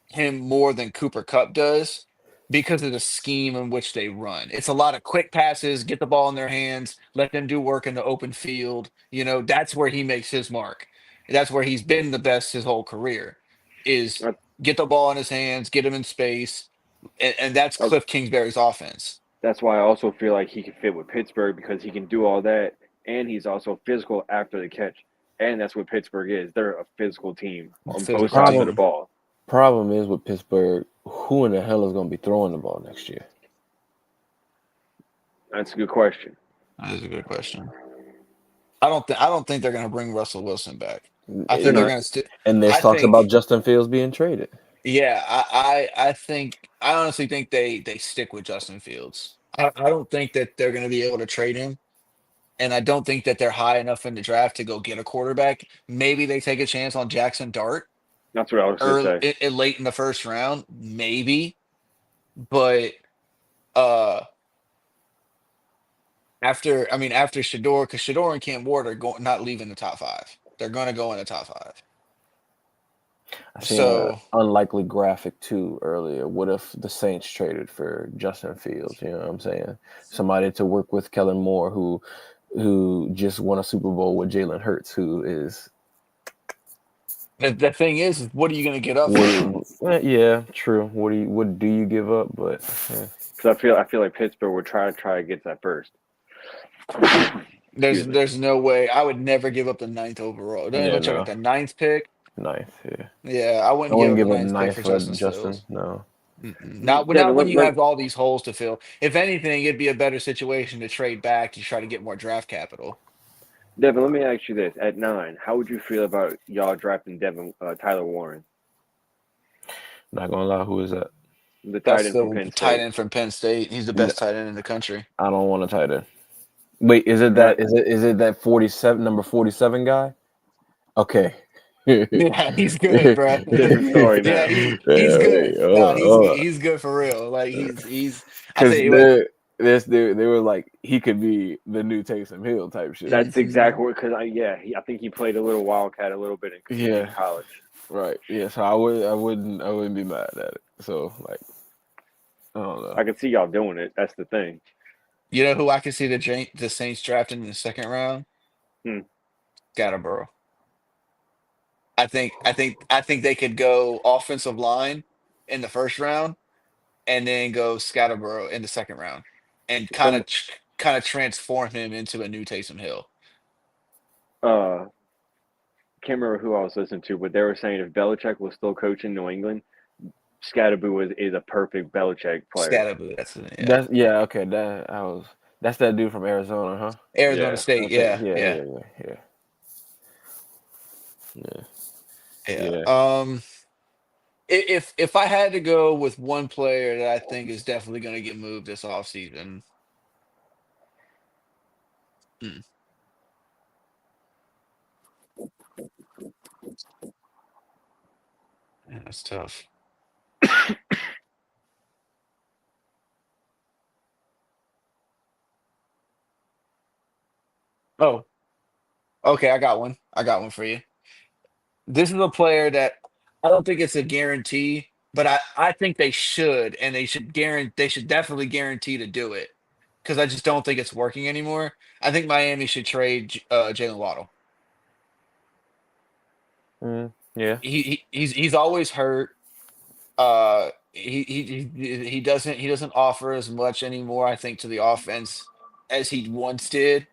S1: him more than Cooper Cup does because of the scheme in which they run. It's a lot of quick passes, get the ball in their hands, let them do work in the open field. That's where he makes his mark. That's where he's been the best his whole career is
S2: I,
S1: get the ball in his hands, get him in space, and that's
S2: I,
S1: Cliff Kingsbury's offense.
S2: that's why I also feel like he can fit with Pittsburgh because he can do all that, and he's also physical after the catch. And that's what Pittsburgh is. They're a physical team on both
S1: Physical
S2: sides of the
S1: team.
S2: ball.
S3: Problem is with Pittsburgh, who in the hell is going to be throwing the ball next year?
S2: That's a good question.
S1: That is a good question. I don't think they're gonna bring Russell Wilson back. I
S2: They're
S1: think they're
S3: And,
S2: not.
S1: gonna stick.
S3: and there's
S1: I
S3: talks about
S1: think
S3: Justin Fields being traded.
S1: Yeah, I honestly think they stick with Justin Fields. I don't think that they're going to be able to trade him, and I don't think that they're high enough in the draft to go get a quarterback. Maybe they take a chance on Jackson Dart
S2: That's what I was gonna
S1: early,
S2: say.
S1: late in the first round, maybe. But uh, after Shador, because Shador and Cam Ward are going not leaving the top five. They're going to go in the top five.
S3: I seen a
S1: So
S3: unlikely graphic too earlier. What if the Saints traded for Justin Fields? You know what I'm saying? Somebody to work with Kellen Moore, who just won a Super Bowl with Jalen Hurts, who is
S1: the thing is, what are you going to get up for him?
S3: yeah, true. What do you give up? But
S2: Because I feel like Pittsburgh would try to get that first.
S1: There's
S2: Excuse me.
S1: there's no way I would never give up the ninth overall.
S3: yeah,
S1: What you got
S3: no,
S1: the ninth pick?
S3: ninth. Yeah,
S1: Yeah, I
S3: I
S1: wouldn't give
S3: wouldn't
S1: up the
S3: give up
S1: ninth pick
S3: ninth
S1: for
S3: for
S1: Justin
S3: Justin.
S1: Fields.
S3: No,
S1: Not
S2: Devin,
S1: when you have all these holes to fill. If anything, it'd be a better situation to trade back to try to get more draft capital.
S2: Let me ask you this: at 9, how would you feel about y'all drafting Tyler Warren?
S3: Not gonna lie, who is that?
S2: The tight
S1: That's
S2: end from
S1: the
S2: Penn
S1: tight
S2: State.
S1: end from Penn State. He's the
S3: No,
S1: best tight end in the country.
S3: I don't want a tight end. Wait, is it
S2: Not
S3: that? Is it that 47 number 47 guy? Okay.
S1: Yeah, he's good, bro.
S2: different story
S1: Yeah,
S2: now.
S1: he's good. Nah,
S3: Hold on.
S1: he's good for real. Like he's. I tell
S3: Because
S1: you what.
S3: they were like he could be the new Taysom Hill type shit.
S2: That's
S1: Mhm.
S2: exactly what. Because I think he played a little Wildcat a little bit in
S3: Yeah,
S2: college.
S3: right. Yeah, so I wouldn't be mad at it. So like I don't know.
S2: I can see y'all doing it. That's the thing.
S1: You know who I can see the Saints drafting in the second round?
S2: Hmm.
S1: Scatterborough. I think they could go offensive line in the first round and then go Scatterborough in the second round and
S2: Some
S1: kind of transform him into a new Taysom Hill.
S2: can't remember who I was listening to, but they were saying if Belichick was still coaching New England, Scatterboo is a perfect Belichick player.
S1: Scatterboo, that's it, yeah.
S3: That's yeah, okay, that's that dude from Arizona, huh?
S1: Arizona
S2: Yeah.
S1: State,
S3: Okay,
S1: yeah, yeah,
S3: yeah.
S1: yeah.
S3: Yeah.
S1: If I had to go with one player that I think is definitely going to get moved this offseason, hmm, man, that's tough. Oh, okay, I got one. I got one for you. This is a player that I don't think it's a guarantee, but I think they should, and they should definitely guarantee to do it because I just don't think it's working anymore. I think Miami should trade Jalen Waddle.
S3: Yeah.
S1: He's always hurt. He doesn't offer as much anymore, I think, to the offense as he once did.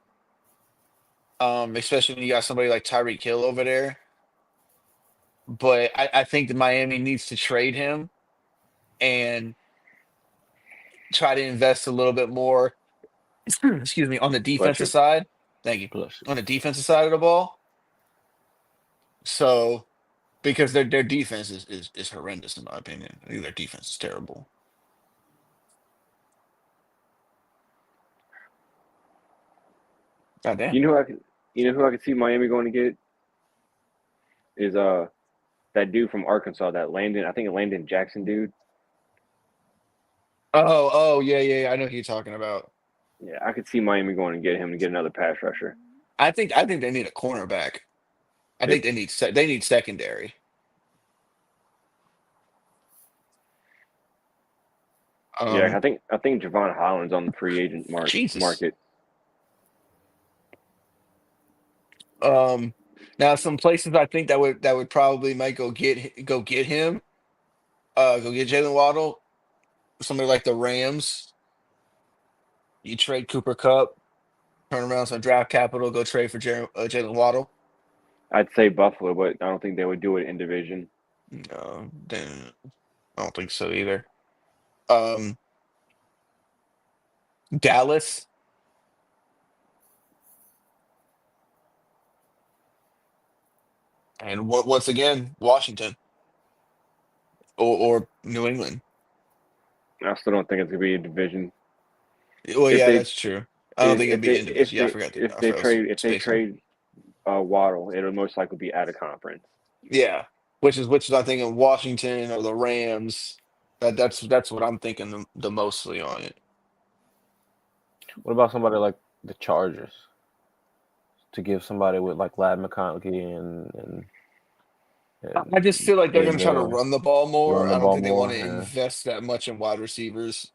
S1: Especially when you got somebody like Tyreek Hill over there. But I think that Miami needs to trade him and try to invest a little bit more, excuse me, on the
S2: Bless
S1: defensive
S2: you.
S1: side. Thank you.
S3: Plus
S1: On the defensive side of the ball. So because their defense is horrendous in my opinion. I think their defense is terrible. God damn.
S2: You know who I could, you know who I could see Miami going to get is that dude from Arkansas, that Landon. I think Landon Jackson dude.
S1: Oh, yeah, yeah, yeah. I know who you're talking about.
S2: Yeah, I could see Miami going to get him to get another pass rusher.
S1: I think they need a cornerback. I
S2: They
S1: think they need secondary.
S2: Yeah,
S1: Um,
S2: I think Javon Holland's on the free agent
S1: Jesus.
S2: market.
S1: Um, Now some places I think that would probably might go get him. Go get Jalen Waddle. Somebody like the Rams. You trade Cooper Cup, turn around some draft capital, go trade for Jalen Waddle.
S2: I'd say Buffalo, but I don't think they would do it in division.
S1: No, then I don't think so either. Um, Dallas and once again Washington or New England.
S2: I still don't think it's gonna be a division.
S1: Well,
S2: If
S1: yeah,
S2: they
S1: that's true. I don't think it'd be in division. Yeah, I forgot
S2: if
S1: I
S2: they
S1: was
S2: trade
S1: spacing.
S2: Waddle, it'll most likely be out of conference.
S1: Yeah, which is I think in Washington or the Rams. That's what I'm thinking the mostly on it.
S3: what about somebody like the Chargers? To give somebody with like Lad McConkey
S1: I just feel like they're
S3: Kenny
S1: going to try to
S3: Miller,
S1: run the ball more.
S3: run the
S1: I don't
S3: ball
S1: think they want
S3: more.
S1: to
S3: Yeah.
S1: invest that much in wide receivers,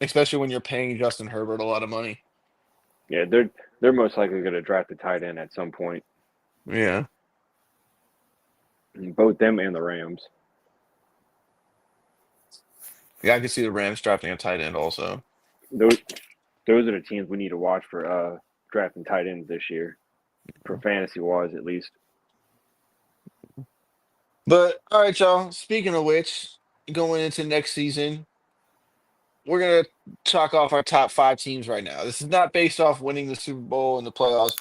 S1: especially when you're paying Justin Herbert a lot of money.
S2: Yeah, they're most likely going to draft a tight end at some point.
S1: Yeah,
S2: Both them and the Rams.
S1: yeah, I can see the Rams drafting a tight end also.
S2: Those those are the teams we need to watch for drafting tight ends this year, for fantasy wise at least.
S1: But all right, y'all. Speaking of which, going into next season, we're gonna chalk off our top five teams right now. This is not based off winning the Super Bowl and the playoffs.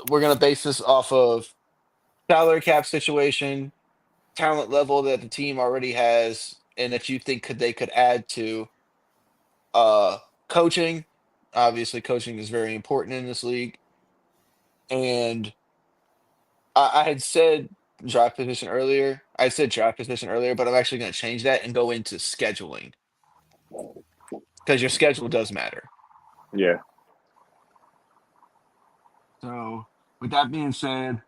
S1: We're gonna base this off of salary cap situation, talent level that the team already has and that you think they could add to coaching. Obviously, coaching is very important in this league. And I had said draft position earlier. I said draft position earlier, but I'm actually going to change that and go into scheduling because your schedule does matter.
S2: Yeah.
S1: So, with that being said,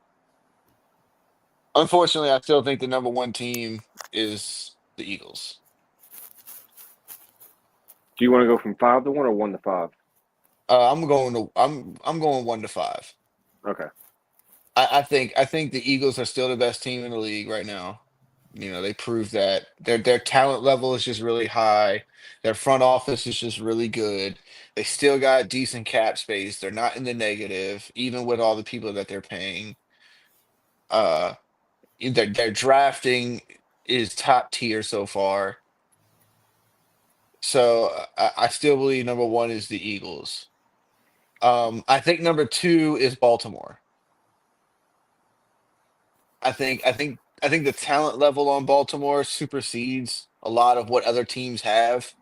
S1: unfortunately, I still think the number one team is the Eagles.
S2: Do you want to go from 5 to 1 or 1 to 5?
S1: I'm going 1 to 5.
S2: Okay.
S1: I think the Eagles are still the best team in the league right now. They proved that their talent level is just really high. Their front office is just really good. They still got decent cap space. They're not in the negative, even with all the people that they're paying. Uh, their drafting is top tier so far. So I still believe number one is the Eagles. I think number two is Baltimore. I think the talent level on Baltimore supersedes a lot of what other teams have.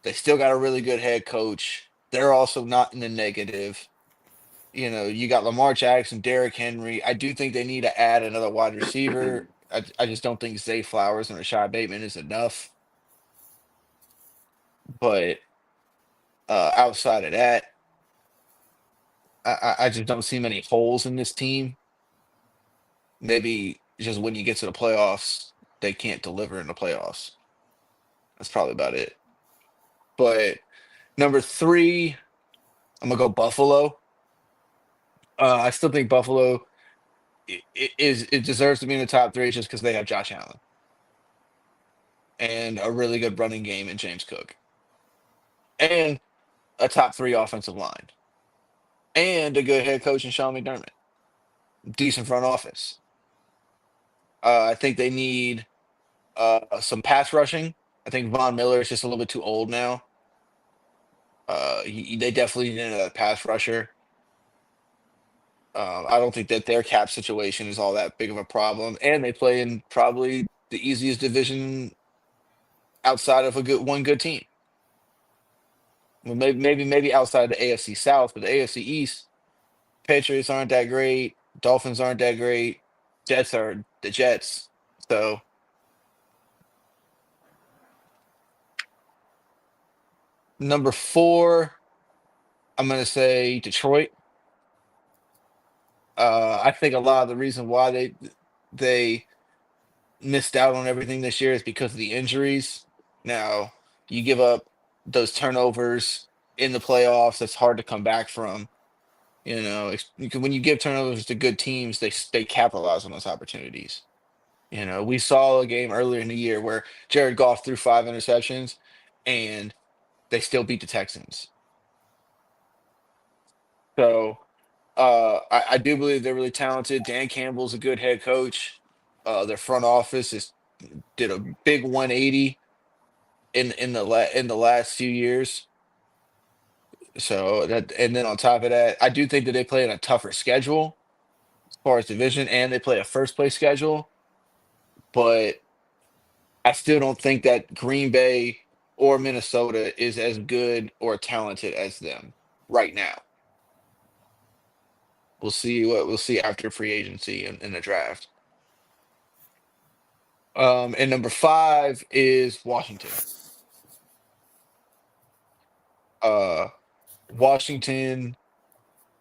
S1: They still got a really good head coach. They're also not in the negative. You got Lamar Jackson, Derrick Henry. I do think they need to add another wide receiver. I just don't think Zay Flowers and Rashad Bateman is enough. But outside of that, I just don't see many holes in this team. Maybe just when you get to the playoffs, they can't deliver in the playoffs. That's probably about it. But number three, I'm gonna go Buffalo. I still think Buffalo it deserves to be in the top three just because they have Josh Allen and a really good running game in James Cook and a top three offensive line and a good head coach in Sean McDermott. Decent front office. I think they need some pass rushing. I think Von Miller is just a little bit too old now. They definitely need a pass rusher. I don't think that their cap situation is all that big of a problem, and they play in probably the easiest division outside of one good team. Well, maybe outside the AFC South, but the AFC East, Patriots aren't that great, Dolphins aren't that great, Jets are the Jets. So number four, I'm gonna say Detroit. I think a lot of the reason why they missed out on everything this year is because of the injuries. Now, you give up those turnovers in the playoffs, that's hard to come back from. When you give turnovers to good teams, they capitalize on those opportunities. We saw a game earlier in the year where Jared Goff threw 5 interceptions and they still beat the Texans. So I do believe they're really talented. Dan Campbell's a good head coach. Their front office did a big 180 in the last few years. So and then on top of that, I do think that they play in a tougher schedule as far as division, and they play a first place schedule. But I still don't think that Green Bay or Minnesota is as good or talented as them right now. We'll see after free agency and the draft. And number five is Washington. Uh, Washington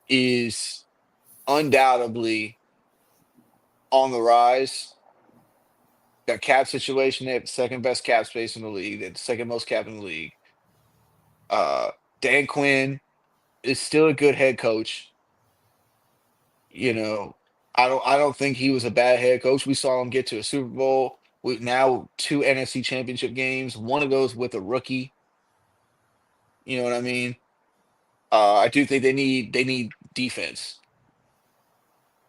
S1: is undoubtedly on the rise. Their cap situation, they have the second best cap space in the league. They're the second most cap in the league. Uh, Dan Quinn is still a good head coach. You know, I don't think he was a bad head coach. We saw him get to a Super Bowl with now two NFC championship games, one of those with a rookie. You know what I mean? I do think they need defense.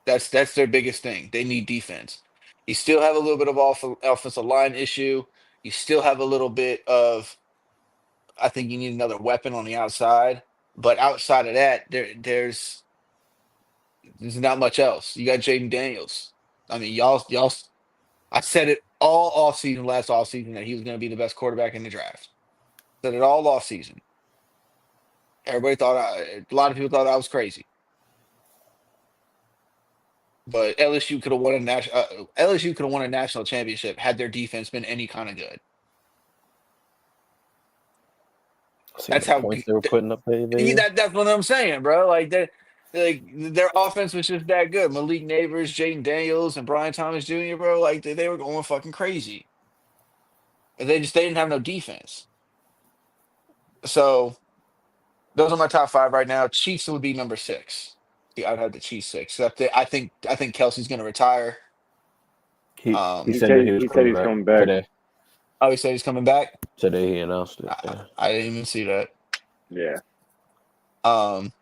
S1: That's their biggest thing. They need defense. You still have a little bit of offensive line issue. You still have a little bit of. I think you need another weapon on the outside. But outside of that, there's not much else. You got Jaden Daniels. I mean, y'all. I said it all off season, last off season, that he was going to be the best quarterback in the draft. Said it all off season. Everybody thought a lot of people thought I was crazy, but LSU could have won a national. LSU could have won a national championship had their defense been any kind of good.
S3: Seeing
S1: That's
S3: the
S1: how
S3: points they were putting up there, baby.
S1: that's what I'm saying, bro. Like their offense was just that good. Malik Neighbors, Jaden Daniels, and Brian Thomas Jr., bro. Like they were going fucking crazy. And they didn't have no defense. So those are my top five right now. Chiefs would be number six. Yeah, I'd have the Chiefs six. I think Kelsey's gonna retire.
S3: He
S2: He
S1: Um,
S3: said that
S2: said
S3: he was
S2: he said
S3: coming
S2: he's
S3: back
S2: coming back.
S3: today.
S1: oh, he said he's coming back.
S3: Today he announced it.
S1: I,
S3: Yeah.
S1: I didn't even see that.
S2: Yeah.
S1: Um,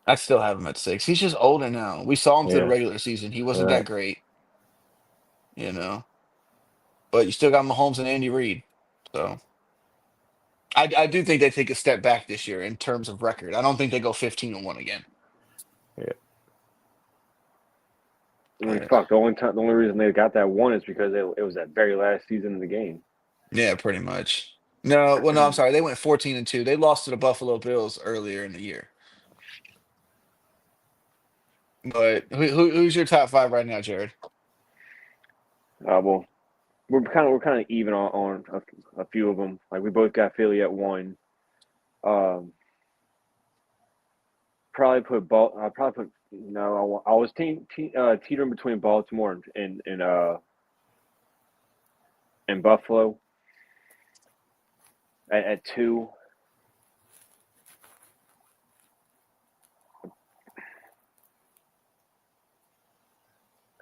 S1: I still have him at six. He's just older now. We saw him through the
S3: Yeah.
S1: regular season. He wasn't
S3: Right.
S1: that great, you know. But you still got Mahomes and Andy Reid. So I do think they take a step back this year in terms of record. I don't think they go 15-1 again.
S3: Yeah.
S2: I mean,
S1: Uh,
S2: fuck. The only reason they got that one is because it was that very last season of the game.
S1: yeah, pretty much. No, well, no, I'm sorry. They went 14-2. They lost to the Buffalo Bills earlier in the year. But who's your top five right now, Jared?
S2: Well, we're kind of even on a few of them. Like we both got Philly at one. Um, probably put Bal. I probably put no. I was teetering between Baltimore and Buffalo at two.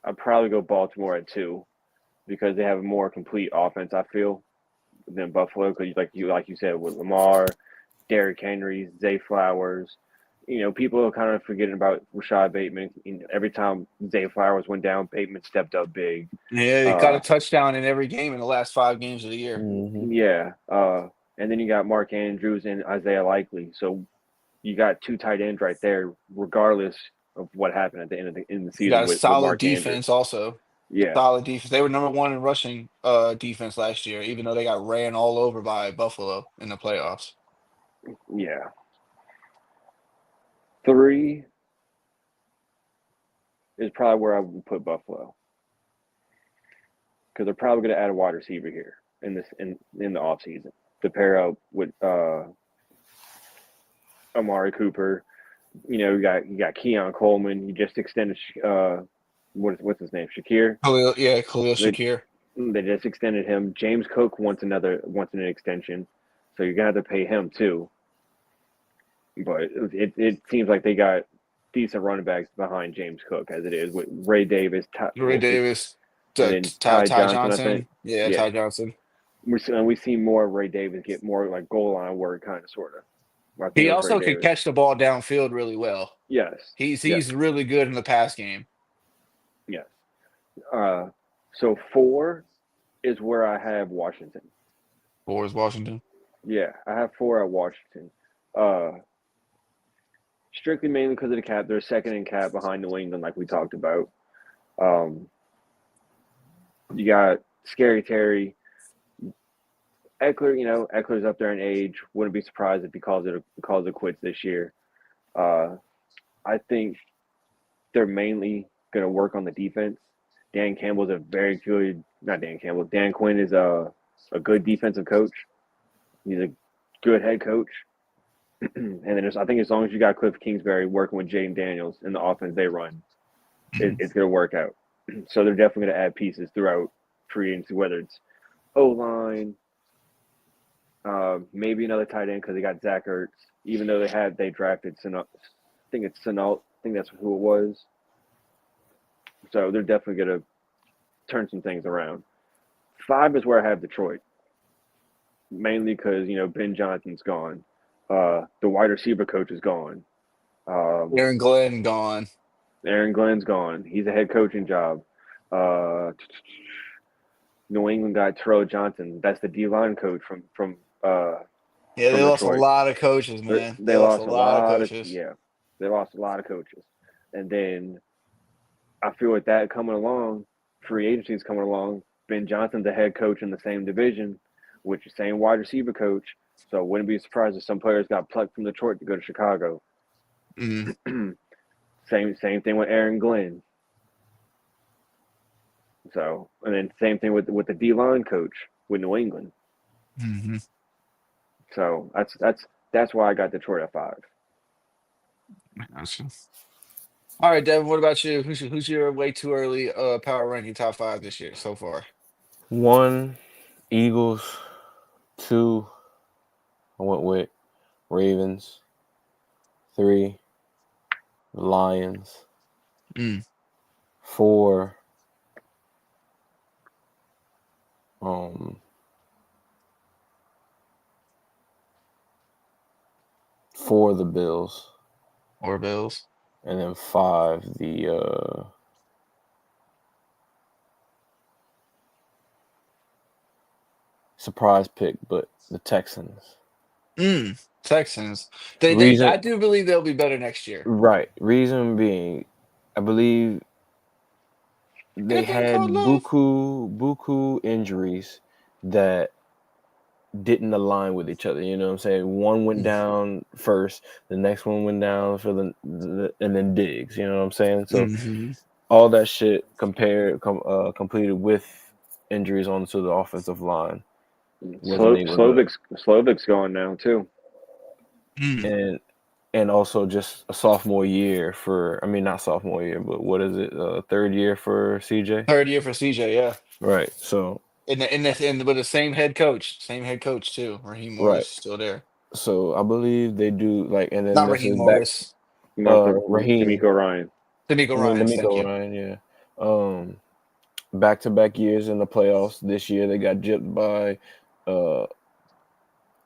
S2: I'd probably go Baltimore at two because they have a more complete offense. I feel than Buffalo because like you said with Lamar, Derrick Henry, Zay Flowers. People are kind of forgetting about Rashad Bateman. Every time Zay Flowers went down, Bateman stepped up big.
S1: Yeah, he got a touchdown in every game in the last 5 games of the year.
S3: Mm-hmm.
S2: Yeah. And then you got Mark Andrews and Isaiah Likely. So you got two tight ends right there, regardless of what happened at the end of the
S1: You
S2: season
S1: got a
S2: with
S1: solid
S2: Mark Andrews.
S1: defense also.
S2: Yeah.
S1: Solid defense. They were number one in rushing defense last year, even though they got ran all over by Buffalo in the playoffs.
S2: Yeah. Three is probably where I would put Buffalo because they're probably going to add a wide receiver here in the offseason to pair up with Amari Cooper. You got Keon Coleman. You just extended what's his name? Shakir.
S1: Khalil
S2: They
S1: Shakir.
S2: they just extended him. James Cook wants an extension, so you're gonna have to pay him too. But it seems like they got decent running backs behind James Cook as it is with Ray Davis,
S1: Ray Davis,
S2: and then
S1: Ty,
S2: Ty
S1: Ty
S2: Johnson. I think.
S1: Johnson. Yeah,
S2: Yeah,
S1: Ty Johnson.
S2: we see more of Ray Davis get more like goal line work, kind of sort of. I think
S1: He
S2: it was Ray
S1: also could
S2: Davis.
S1: catch the ball downfield really well.
S2: Yes, yes,
S1: He's really good in the pass game.
S2: yes. So four is where I have Washington.
S1: For is Washington.
S2: Yeah, I have four at Washington. Uh, Strictly mainly because of the cap. They're second in cap behind New England, like we talked about. Um, you got Scary Terry. Eckler, Eckler's up there in age. Wouldn't be surprised if he calls it quits this year. I think they're mainly going to work on the defense. Dan Campbell's a very good, not Dan Campbell. Dan Quinn is a good defensive coach. He's a good head coach. And then I think as long as you got Cliff Kingsbury working with Jaden Daniels in the offense they run, it's going to work out. So they're definitely going to add pieces throughout free agency, whether it's O-line, maybe another tight end because they got Zach Ertz. Even though they drafted Sinal, I think it's Sinal. I think that's who it was. So they're definitely going to turn some things around. 5 is where I have Detroit, mainly because Ben Johnson's gone. The wide receiver coach is gone.
S1: Aaron Glenn gone.
S2: Aaron Glenn's gone. He's a head coaching job. New England got Terrell Johnson. That's the D-line coach from
S1: Yeah, they lost a
S2: Detroit.
S1: lot of coaches, man. They
S2: They
S1: lost a
S2: lost a
S1: lot of
S2: lot of
S1: coaches.
S2: yeah. They lost a lot of coaches, and then I feel with that coming along, free agency is coming along. Ben Johnson's a head coach in the same division, which is same wide receiver coach. So I wouldn't be surprised if some players got plucked from Detroit to go to Chicago.
S1: Mm.
S2: Same thing with Aaron Glenn. So, and then same thing with the D line coach with New England.
S1: Mm-hmm.
S2: So that's why I got Detroit at 5.
S1: Gotcha. All right, Devin. What about you? Who's your way too early power ranking top 5 this year so far?
S3: 1, Eagles. 2, I went with Ravens. 3, Lions.
S1: Mm.
S3: 4, 4 the Bills,
S1: Or Bills?
S3: and then 5 the surprise pick, but the Texans.
S1: Texans. I
S3: Reason,
S1: do believe they'll be better next year.
S3: right? Reason being, I believe they
S1: Good thing
S3: had
S1: called love.
S3: buku injuries that didn't align with each other. You know what I'm saying? One went down first, the next one went down for and then Diggs. You know what I'm saying? So
S1: Mm-hmm.
S3: all that shit completed with injuries onto the offensive line wasn't able to,
S2: Slovic's gone now too.
S3: and also just a sophomore year for, I mean, not sophomore year, but what is it, third year for CJ?
S1: Third year for CJ, yeah.
S3: Right. So
S1: And with the same head coach too. Raheem
S3: right.
S1: Morris still there.
S3: So I believe they do, like, and then
S1: Not
S3: this
S1: Raheem
S3: is back.
S1: Morris.
S3: Raheem.
S2: D'Amico Ryan.
S1: D'Amico
S3: I mean,
S1: Ryans. Thank
S3: D'Amico
S1: you.
S3: Ryan. Yeah. Back-to-back years in the playoffs. This year they got gypped by uh,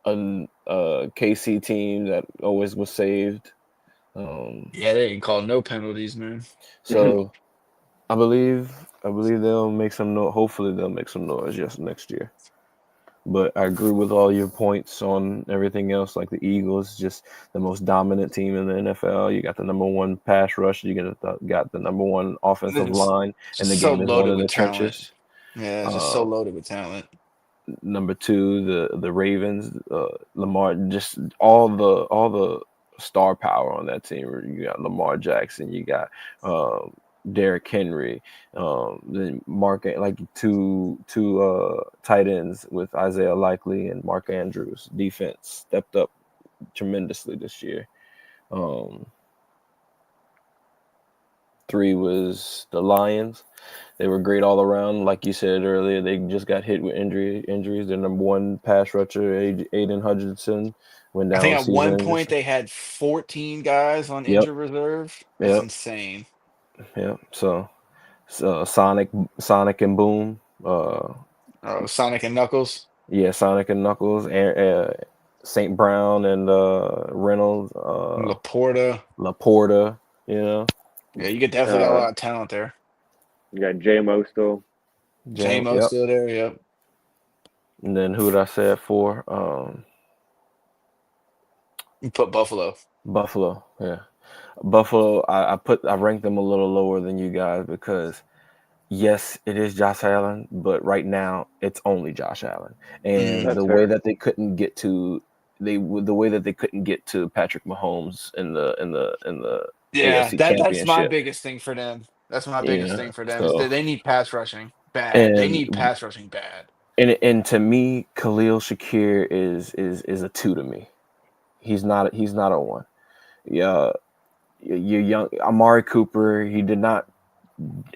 S3: a KC team that always was saved.
S1: Yeah, they didn't call no penalties, man.
S3: So I believe they'll make some noise. Hopefully they'll make some noise next year. But I agree with all your points on everything else. Like the Eagles, just the most dominant team in the NFL. You got the number 1 pass rush. You got the number 1 offensive
S1: It's
S3: line, and
S1: just
S3: the
S1: so
S3: game is won
S1: loaded
S3: in the
S1: with talent.
S3: trenches.
S1: Yeah, just so loaded with talent.
S3: Number 2, the Ravens, Lamar, just all the star power on that team. You got Lamar Jackson, you got Derrick Henry, then like two tight ends with Isaiah Likely and Mark Andrews. Defense stepped up tremendously this year. 3 was the Lions. They were great all around. Like you said earlier, they just got hit with injuries. Their number 1 pass rusher, Aiden Hutchinson, went
S1: I
S3: down
S1: think
S3: with
S1: at
S3: season
S1: one
S3: injuries.
S1: point they had 14 guys on
S3: Yep,
S1: injured reserve. That's
S3: yep,
S1: insane.
S3: yep. So Sonic and Boom.
S1: Sonic and Knuckles.
S3: Yeah, Sonic and Knuckles, St. Brown and Reynolds,
S1: Laporta.
S3: Laporta. You know,
S1: Yeah, you could definitely got a lot of talent there.
S2: You got J-Mo still.
S1: J-Mo's
S3: Yep.
S1: still there, yep.
S3: And then who did I say it for?
S1: You put Buffalo.
S3: Buffalo. Yeah. Buffalo, I ranked them a little lower than you guys because yes, it is Josh Allen, but right now it's only Josh Allen, and
S2: That's
S3: the way
S2: fair.
S3: that they couldn't get to Patrick Mahomes in the
S1: Yeah,
S3: AFC
S1: that's my
S3: Championship,
S1: biggest thing for them. That's my biggest
S3: yeah.
S1: thing for them is that
S3: So
S1: they need pass rushing bad. They need
S3: and
S1: pass rushing bad.
S3: and to me, Khalil Shakir is a 2 to me. He's not a 1. Yeah, you're young. Amari Cooper, he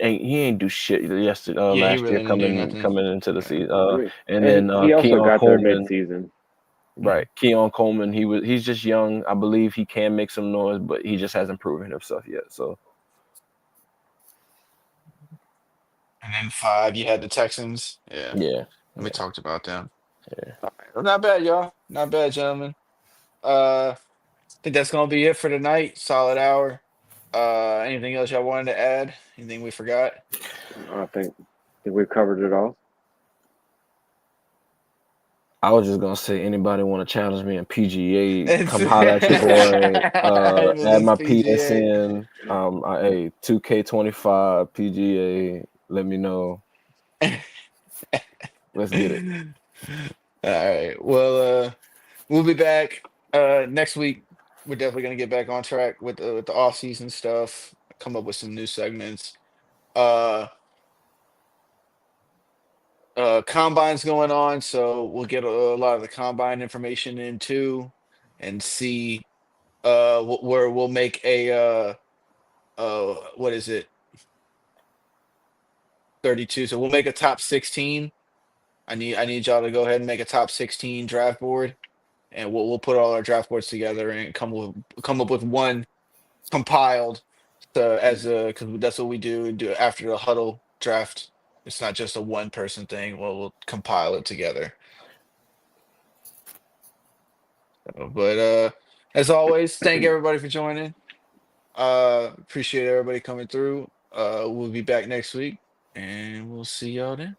S3: ain't do shit yesterday
S1: Yeah, he
S3: last year
S1: really didn't do
S3: coming
S1: nothing.
S3: into the season.
S2: I mean,
S3: And
S2: and
S3: then
S2: he also
S3: Keon
S2: got there
S3: Coleman,
S2: mid-season.
S3: right? Keon Coleman, he's just young. I believe he can make some noise, but he just hasn't proven himself yet. So
S1: And then 5, you had the Texans. Yeah,
S3: yeah,
S1: we talked about them.
S3: yeah.
S1: All right. Well, not bad, y'all. Not bad, gentlemen. I think that's gonna be it for tonight. Solid hour. Anything else y'all wanted to add? Anything we forgot?
S2: I think we've covered it all.
S3: I was just gonna say, anybody want to challenge me in PGA?
S1: It's
S3: Come holler at your boy.
S1: with
S3: Add
S1: this
S3: my
S1: PGA.
S3: PSN. 2K25 PGA. Let me know. Let's get it.
S1: All right. Well, we'll be back next week. We're definitely gonna get back on track with the off season stuff. Come up with some new segments. Uh, Combine's going on, so we'll get a lot of the combine information in too, and see where we'll make a what is it, 32. So we'll make a top 16. I need y'all to go ahead and make a top 16 draft board, and we'll put all our draft boards together and come up with one compiled to as a because that's what we do after the huddle draft. It's not just a one person thing. We'll compile it together. But as always, thank everybody for joining. Appreciate everybody coming through. We'll be back next week, and we'll see y'all then.